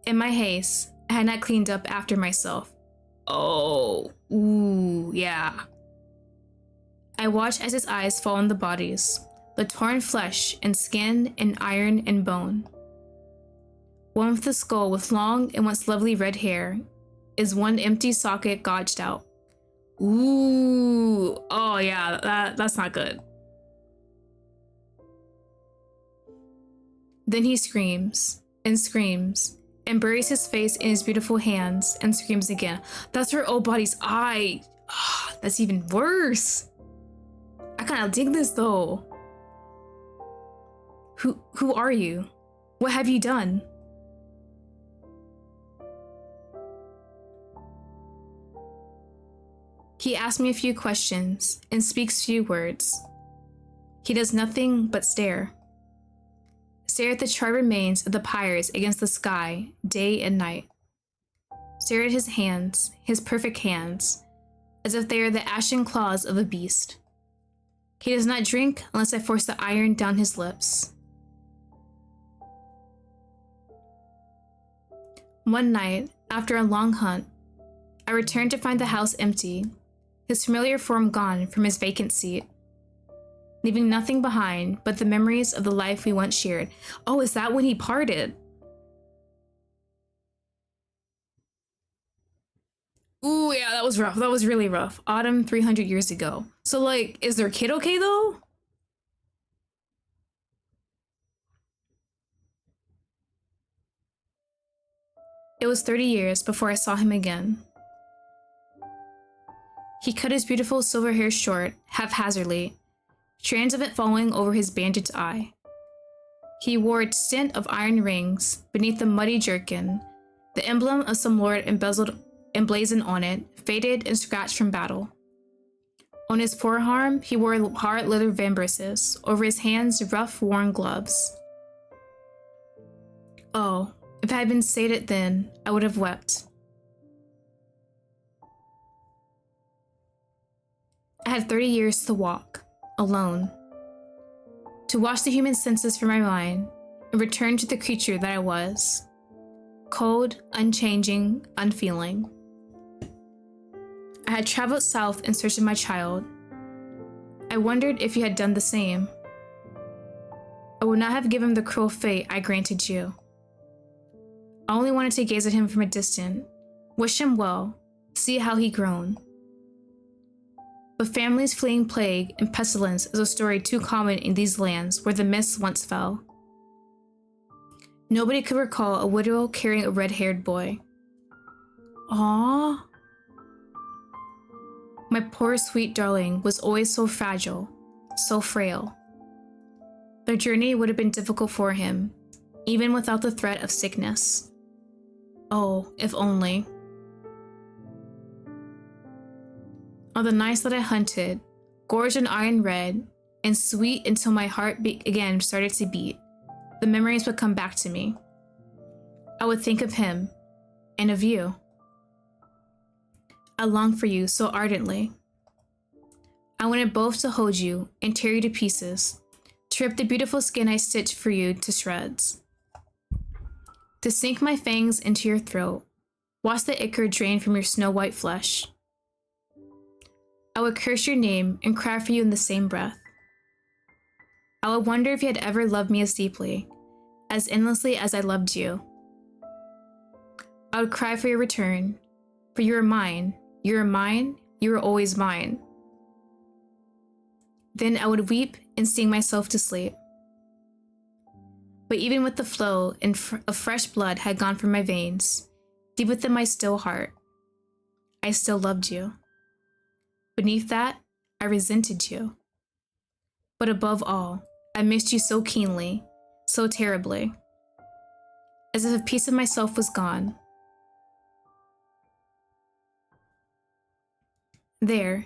In my haste, I had not cleaned up after myself. Oh, ooh, yeah. I watch as his eyes fall on the bodies, the torn flesh and skin and iron and bone. One with the skull with long and once lovely red hair is one empty socket gouged out. Ooh, oh yeah, that's not good. Then he screams and screams and buries his face in his beautiful hands and screams again. That's her old body's eye. That's even worse. I kind of dig this though. Who are you? What have you done? He asks me a few questions and speaks few words. He does nothing but stare. Stare at the charred remains of the pyres against the sky, day and night. Stare at his hands, his perfect hands, as if they are the ashen claws of a beast. He does not drink unless I force the iron down his lips. One night, after a long hunt, I returned to find the house empty, his familiar form gone from his vacant seat, leaving nothing behind but the memories of the life we once shared. Oh, is that when he parted? Ooh, yeah, that was rough. That was really rough. Autumn 300 years ago. So, like, is their kid okay, though? It was 30 years before I saw him again. He cut his beautiful silver hair short, haphazardly, strands of it falling over his bandaged eye. He wore a stint of iron rings beneath the muddy jerkin, the emblem of some lord emblazoned on it, faded and scratched from battle. On his forearm, he wore hard leather vambraces, over his hands rough, worn gloves. Oh, if I had been sated then, I would have wept. I had 30 years to walk, alone, to wash the human senses from my mind and return to the creature that I was, cold, unchanging, unfeeling. I had traveled south in search of my child. I wondered if you had done the same. I would not have given him the cruel fate I granted you. I only wanted to gaze at him from a distance, wish him well, see how he grown. But families fleeing plague and pestilence is a story too common in these lands where the mists once fell. Nobody could recall a widow carrying a red-haired boy. Aww. My poor sweet darling was always so fragile, so frail. The journey would have been difficult for him, even without the threat of sickness. Oh, if only. On the nights that I hunted, gorged in iron red, and sweet until my heart again started to beat, the memories would come back to me. I would think of him, and of you. I longed for you so ardently. I wanted both to hold you and tear you to pieces, to rip the beautiful skin I stitched for you to shreds. To sink my fangs into your throat, watch the ichor drain from your snow-white flesh. I would curse your name and cry for you in the same breath. I would wonder if you had ever loved me as deeply, as endlessly as I loved you. I would cry for your return, for you are mine, you are mine, you are always mine. Then I would weep and sing myself to sleep. But even with the flow of fresh blood had gone from my veins, deep within my still heart, I still loved you. Beneath that, I resented you. But above all, I missed you so keenly, so terribly, as if a piece of myself was gone. There,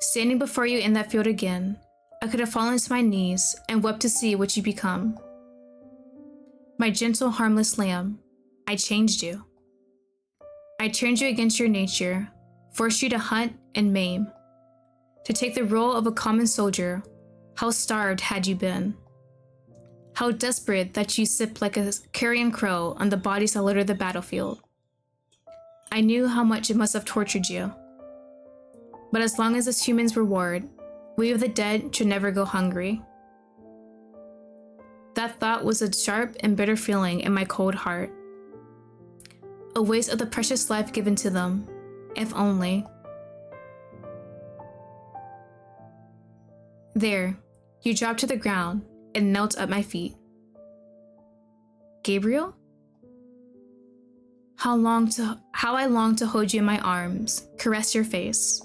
standing before you in that field again, I could have fallen to my knees and wept to see what you become. My gentle, harmless lamb, I changed you. I turned you against your nature, forced you to hunt and maim. To take the role of a common soldier, how starved had you been? How desperate that you sipped like a carrion crow on the bodies that littered the battlefield. I knew how much it must have tortured you. But as long as us humans reward, we of the dead should never go hungry. That thought was a sharp and bitter feeling in my cold heart. A waste of the precious life given to them, if only. There, you dropped to the ground and knelt at my feet. Gabriel? How I longed to hold you in my arms, caress your face.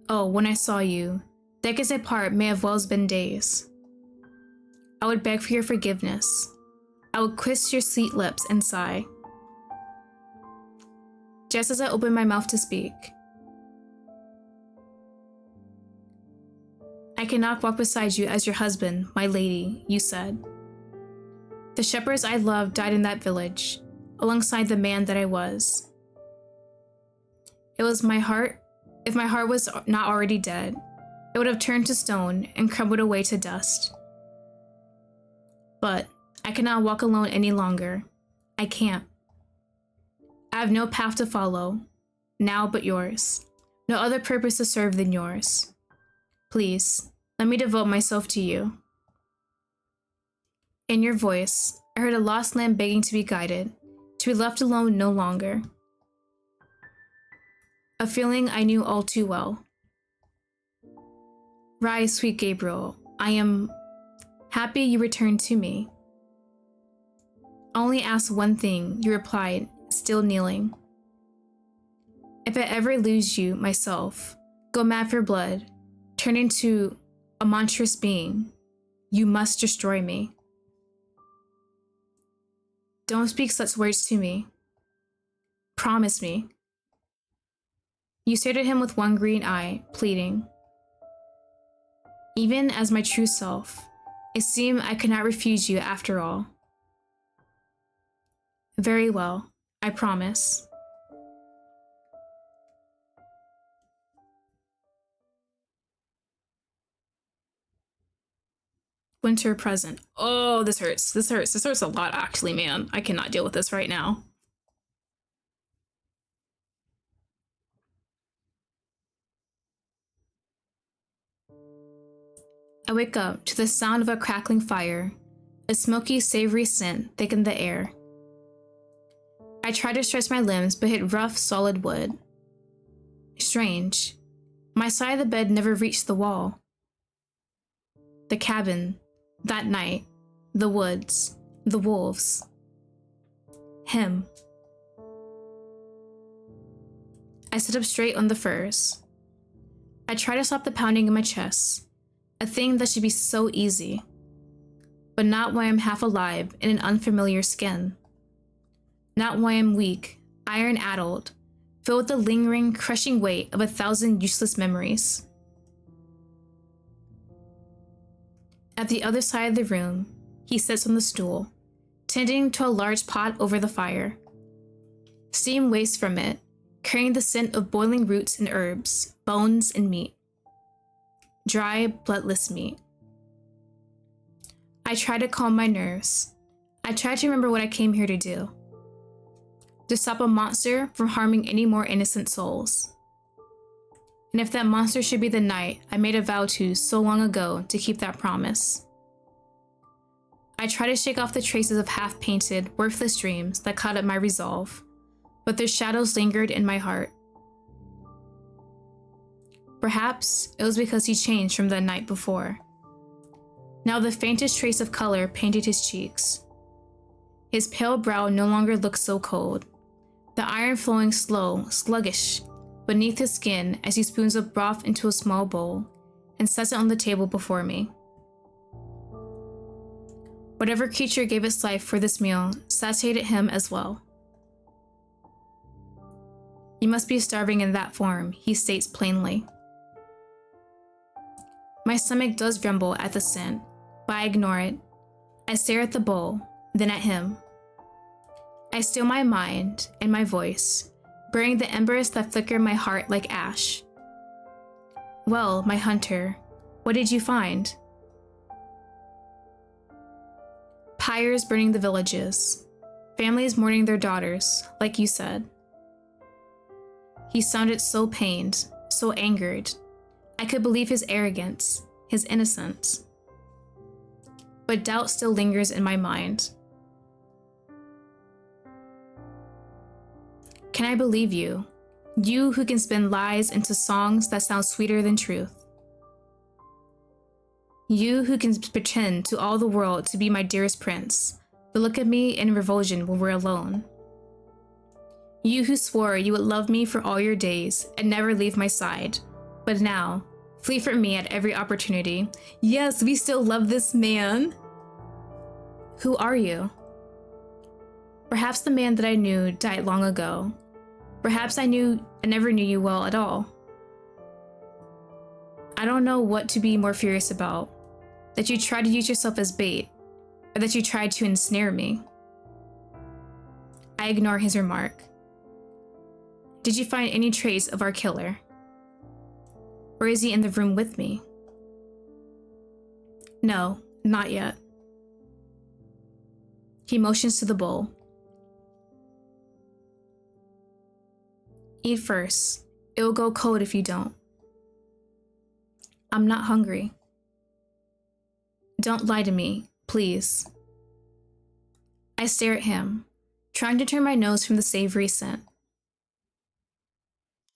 Oh, when I saw you, decades apart may have well been days. I would beg for your forgiveness. I would kiss your sweet lips and sigh. Just as I opened my mouth to speak, I cannot walk beside you as your husband, my lady, you said. The shepherds I loved died in that village, alongside the man that I was. If my heart was not already dead, it would have turned to stone and crumbled away to dust. But I cannot walk alone any longer. I can't. I have no path to follow, now but yours. No other purpose to serve than yours. Please, let me devote myself to you. In your voice, I heard a lost lamb begging to be guided, to be left alone no longer. A feeling I knew all too well. Rise, sweet Gabriel. I am happy you returned to me. Only ask one thing, you replied, still kneeling. If I ever lose you, myself, go mad for blood, turn into a monstrous being, you must destroy me. Don't speak such words to me. Promise me. You stared at him with one green eye, pleading. Even as my true self, it seemed I could not refuse you after all. Very well, I promise. Winter present. Oh, this hurts. This hurts. This hurts a lot, actually, man. I cannot deal with this right now. I wake up to the sound of a crackling fire. A smoky, savory scent thickened the air. I try to stretch my limbs, but hit rough, solid wood. Strange. My side of the bed never reached the wall. The cabin, that night, the woods, the wolves. Him. I sit up straight on the furs. I try to stop the pounding in my chest, a thing that should be so easy, but not when I'm half alive in an unfamiliar skin. Not when I'm weak, iron-addled, filled with the lingering, crushing weight of 1,000 useless memories. At the other side of the room, he sits on the stool, tending to a large pot over the fire. Steam wastes from it, carrying the scent of boiling roots and herbs, bones and meat. Dry, bloodless meat. I try to calm my nerves. I try to remember what I came here to do. To stop a monster from harming any more innocent souls. And if that monster should be the knight I made a vow to so long ago, to keep that promise. I try to shake off the traces of half-painted, worthless dreams that clouded my resolve, but their shadows lingered in my heart. Perhaps it was because he changed from the night before. Now the faintest trace of color painted his cheeks. His pale brow no longer looked so cold, the iron flowing slow, sluggish, beneath his skin as he spoons up broth into a small bowl and sets it on the table before me. Whatever creature gave its life for this meal satiated him as well. You must be starving in that form, he states plainly. My stomach does rumble at the scent, but I ignore it. I stare at the bowl, then at him. I still my mind and my voice, burying the embers that flicker my heart like ash. Well, my hunter, what did you find? Pyres burning the villages, families mourning their daughters, like you said. He sounded so pained, so angered. I could believe his arrogance, his innocence. But doubt still lingers in my mind. Can I believe you? You who can spin lies into songs that sound sweeter than truth. You who can pretend to all the world to be my dearest prince, but look at me in revulsion when we're alone. You who swore you would love me for all your days and never leave my side, but now, flee from me at every opportunity. Yes, we still love this man. Who are you? Perhaps the man that I knew died long ago. Perhaps I never knew you well at all. I don't know what to be more furious about. That you tried to use yourself as bait, or that you tried to ensnare me. I ignore his remark. Did you find any trace of our killer? Or is he in the room with me? No, not yet. He motions to the bowl. Eat first. It will go cold if you don't. I'm not hungry. Don't lie to me, please. I stare at him, trying to turn my nose from the savory scent.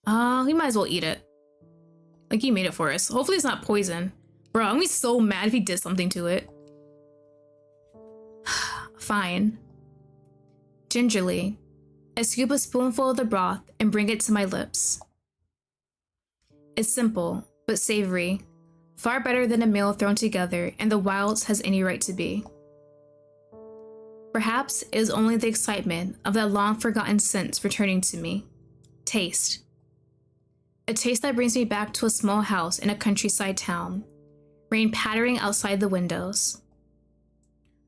We might as well eat it. Like, he made it for us. Hopefully it's not poison. Bro, I'm gonna be so mad if he did something to it. Fine. Gingerly, I scoop a spoonful of the broth and bring it to my lips. It's simple, but savory. Far better than a meal thrown together in the wilds has any right to be. Perhaps it is only the excitement of that long-forgotten sense returning to me. Taste. A taste that brings me back to a small house in a countryside town, rain pattering outside the windows.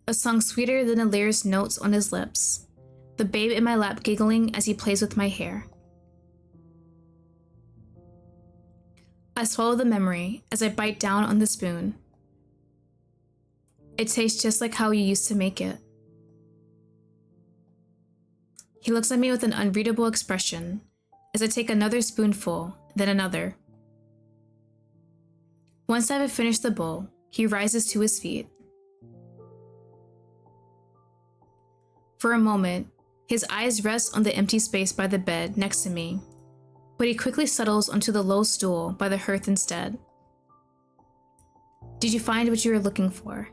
A song sweeter than the lyric's notes on his lips, the babe in my lap giggling as he plays with my hair. I swallow the memory as I bite down on the spoon. It tastes just like how you used to make it. He looks at me with an unreadable expression as I take another spoonful, then another. Once I have finished the bowl, he rises to his feet. For a moment, his eyes rest on the empty space by the bed next to me, but he quickly settles onto the low stool by the hearth instead. Did you find what you were looking for?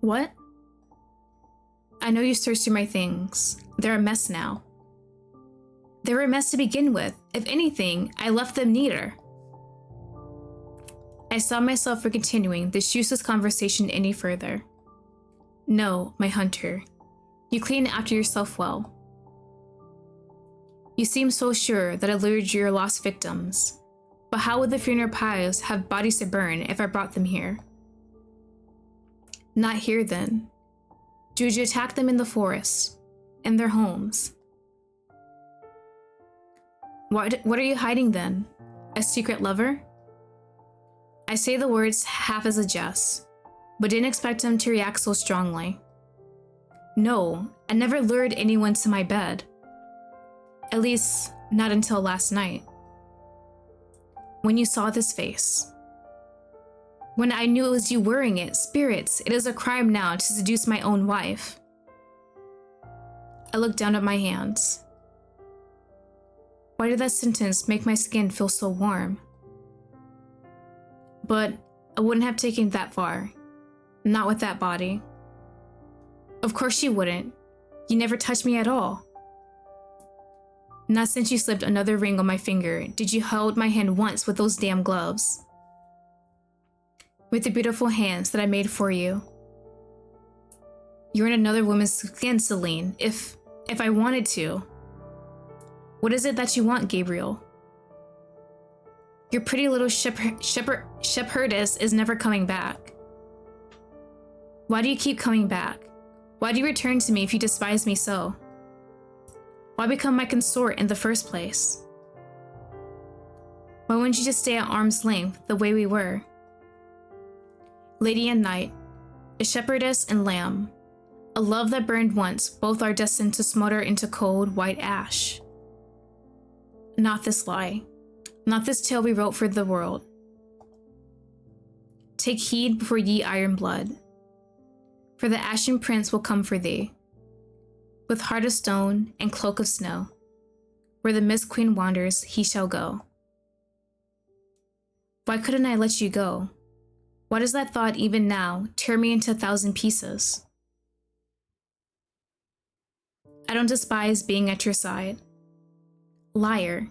What? I know you searched through my things. They're a mess now. They were a mess to begin with. If anything, I left them neater. I stop myself from continuing this useless conversation any further. No, my hunter. You clean after yourself well. You seem so sure that I lured your lost victims, but how would the funeral pyres have bodies to burn if I brought them here? Not here then. Did you attack them in the forest, in their homes? What are you hiding then? A secret lover? I say the words half as a jest, but didn't expect him to react so strongly. No, I never lured anyone to my bed. At least, not until last night. When you saw this face. When I knew it was you wearing it, spirits, it is a crime now to seduce my own wife. I look down at my hands. Why did that sentence make my skin feel so warm? But I wouldn't have taken it that far. Not with that body. Of course you wouldn't. You never touched me at all. Not since you slipped another ring on my finger did you hold my hand once with those damn gloves. With the beautiful hands that I made for you. You're in another woman's skin, Celine, if I wanted to. What is it that you want, Gabriel? Your pretty little shepherdess is never coming back. Why do you keep coming back? Why do you return to me if you despise me so? Why become my consort in the first place? Why wouldn't you just stay at arm's length the way we were? Lady and knight, a shepherdess and lamb, a love that burned once, both are destined to smolder into cold, white ash. Not this lie, not this tale we wrote for the world. Take heed before ye iron blood, for the ashen prince will come for thee, with heart of stone and cloak of snow. Where the mist queen wanders, he shall go. Why couldn't I let you go? Why does that thought even now tear me into 1,000 pieces? I don't despise being at your side. Liar.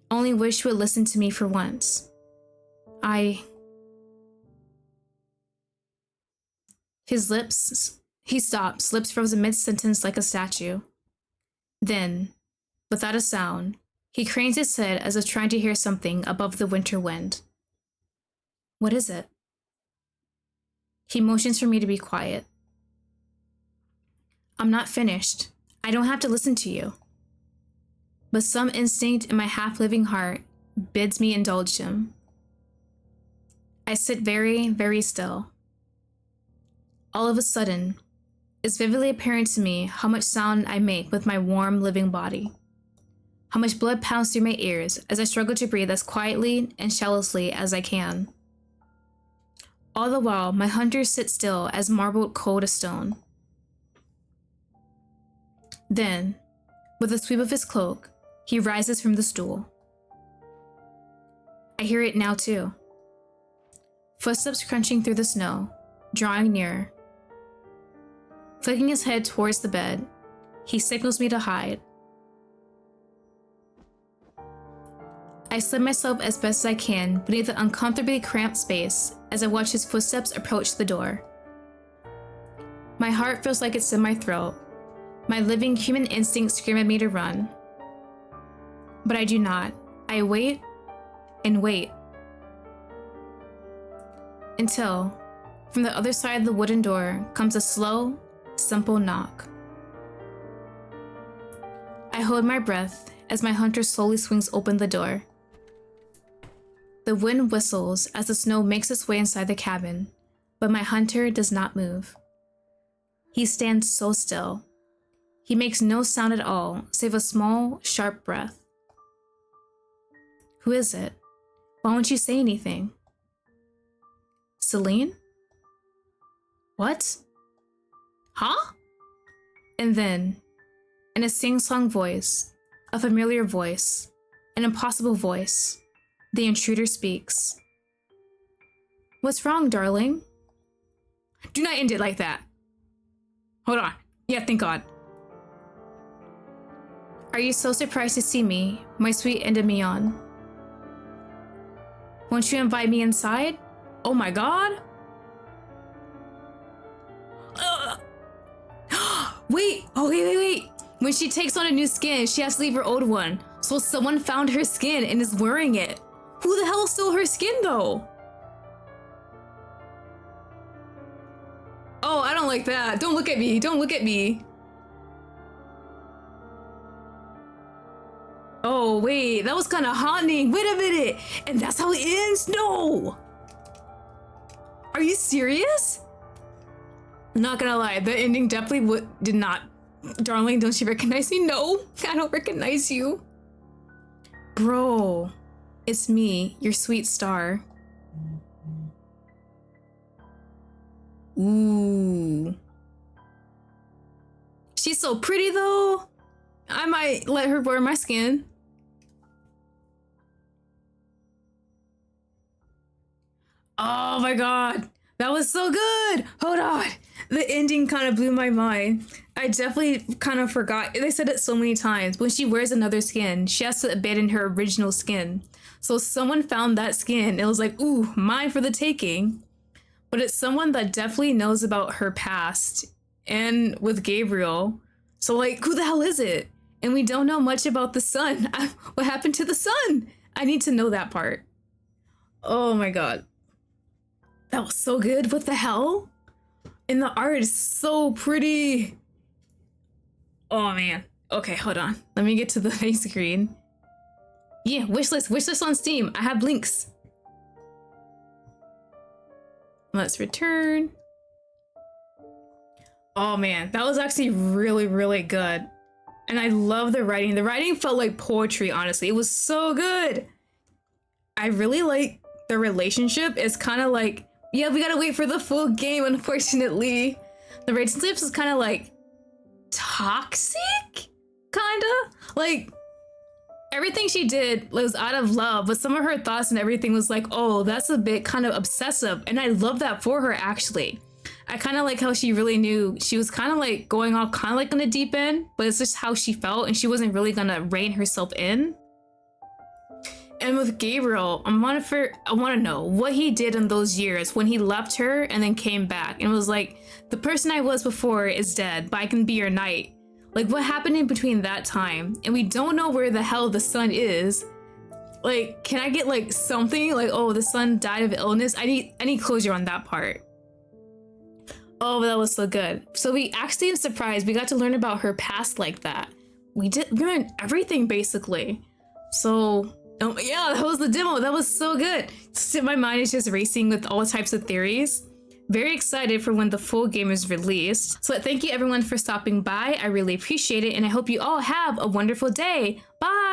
Only wish you would listen to me for once. He stops, lips frozen mid-sentence like a statue. Then, without a sound, he cranes his head as if trying to hear something above the winter wind. What is it? He motions for me to be quiet. I'm not finished. I don't have to listen to you. But some instinct in my half-living heart bids me indulge him. I sit very, very still. All of a sudden, it's vividly apparent to me how much sound I make with my warm, living body. How much blood pounds through my ears as I struggle to breathe as quietly and shallowly as I can. All the while, my hunter sits still as marbled cold as stone. Then, with a sweep of his cloak, he rises from the stool. I hear it now too. Footsteps crunching through the snow, drawing nearer. Flicking his head towards the bed, he signals me to hide. I slip myself as best as I can beneath the uncomfortably cramped space as I watch his footsteps approach the door. My heart feels like it's in my throat. My living human instincts scream at me to run. But I do not. I wait and wait. Until, from the other side of the wooden door comes a slow, simple knock. I hold my breath as my hunter slowly swings open the door. The wind whistles as the snow makes its way inside the cabin, but my hunter does not move. He stands so still. He makes no sound at all, save a small, sharp breath. Who is it? Why won't you say anything? Celine? What? Huh? And then, in a sing-song voice, a familiar voice, an impossible voice, the intruder speaks. What's wrong, darling? Do not end it like that. Hold on. Yeah, thank God. Are you so surprised to see me, my sweet Endymion? Won't you invite me inside? Oh my God! Wait! Oh, wait. When she takes on a new skin, she has to leave her old one. So someone found her skin and is wearing it. Who the hell stole her skin, though? Oh, I don't like that. Don't look at me. Don't look at me. Oh, wait. That was kind of haunting. Wait a minute. And that's how it ends? No! Are you serious? I'm not gonna lie. The ending definitely did not. Darling, don't you recognize me? No, I don't recognize you. Bro, it's me, your sweet star. Ooh. She's so pretty though. I might let her wear my skin. Oh my God. That was so good. Hold on. The ending kind of blew my mind. I definitely kind of forgot. They said it so many times. When she wears another skin, she has to abandon her original skin. So someone found that skin. It was like, ooh, mine for the taking. But it's someone that definitely knows about her past. And with Gabriel. So like, who the hell is it? And we don't know much about the sun. What happened to the sun? I need to know that part. Oh my god. That was so good. What the hell? And the art is so pretty. Oh man. Okay, hold on. Let me get to the main screen. Yeah, wishlist on Steam. I have links. Let's return. Oh man, that was actually really, really good. And I love the writing. The writing felt like poetry, honestly. It was so good. I really like the relationship. It's kind of like, yeah, we gotta wait for the full game, unfortunately. The relationship is kind of like toxic, kinda. Like, everything she did was out of love, but some of her thoughts and everything was like, oh, that's a bit kind of obsessive. And I love that for her, actually. I kind of like how she really knew she was kind of like going off kind of like on the deep end, but it's just how she felt and she wasn't really gonna rein herself in. And with Gabriel, I want to know what he did in those years when he left her and then came back and was like, the person I was before is dead, but I can be your knight. Like, what happened in between that time? And we don't know where the hell the son is. Like, can I get like something like, oh, the son died of illness? I need closure on that part. Oh, that was so good. So we actually, in surprise, we got to learn about her past like that. We learned everything basically. So yeah, that was the demo. That was so good. My mind is just racing with all types of theories. Very excited for when the full game is released. So thank you everyone for stopping by. I really appreciate it. And I hope you all have a wonderful day. Bye.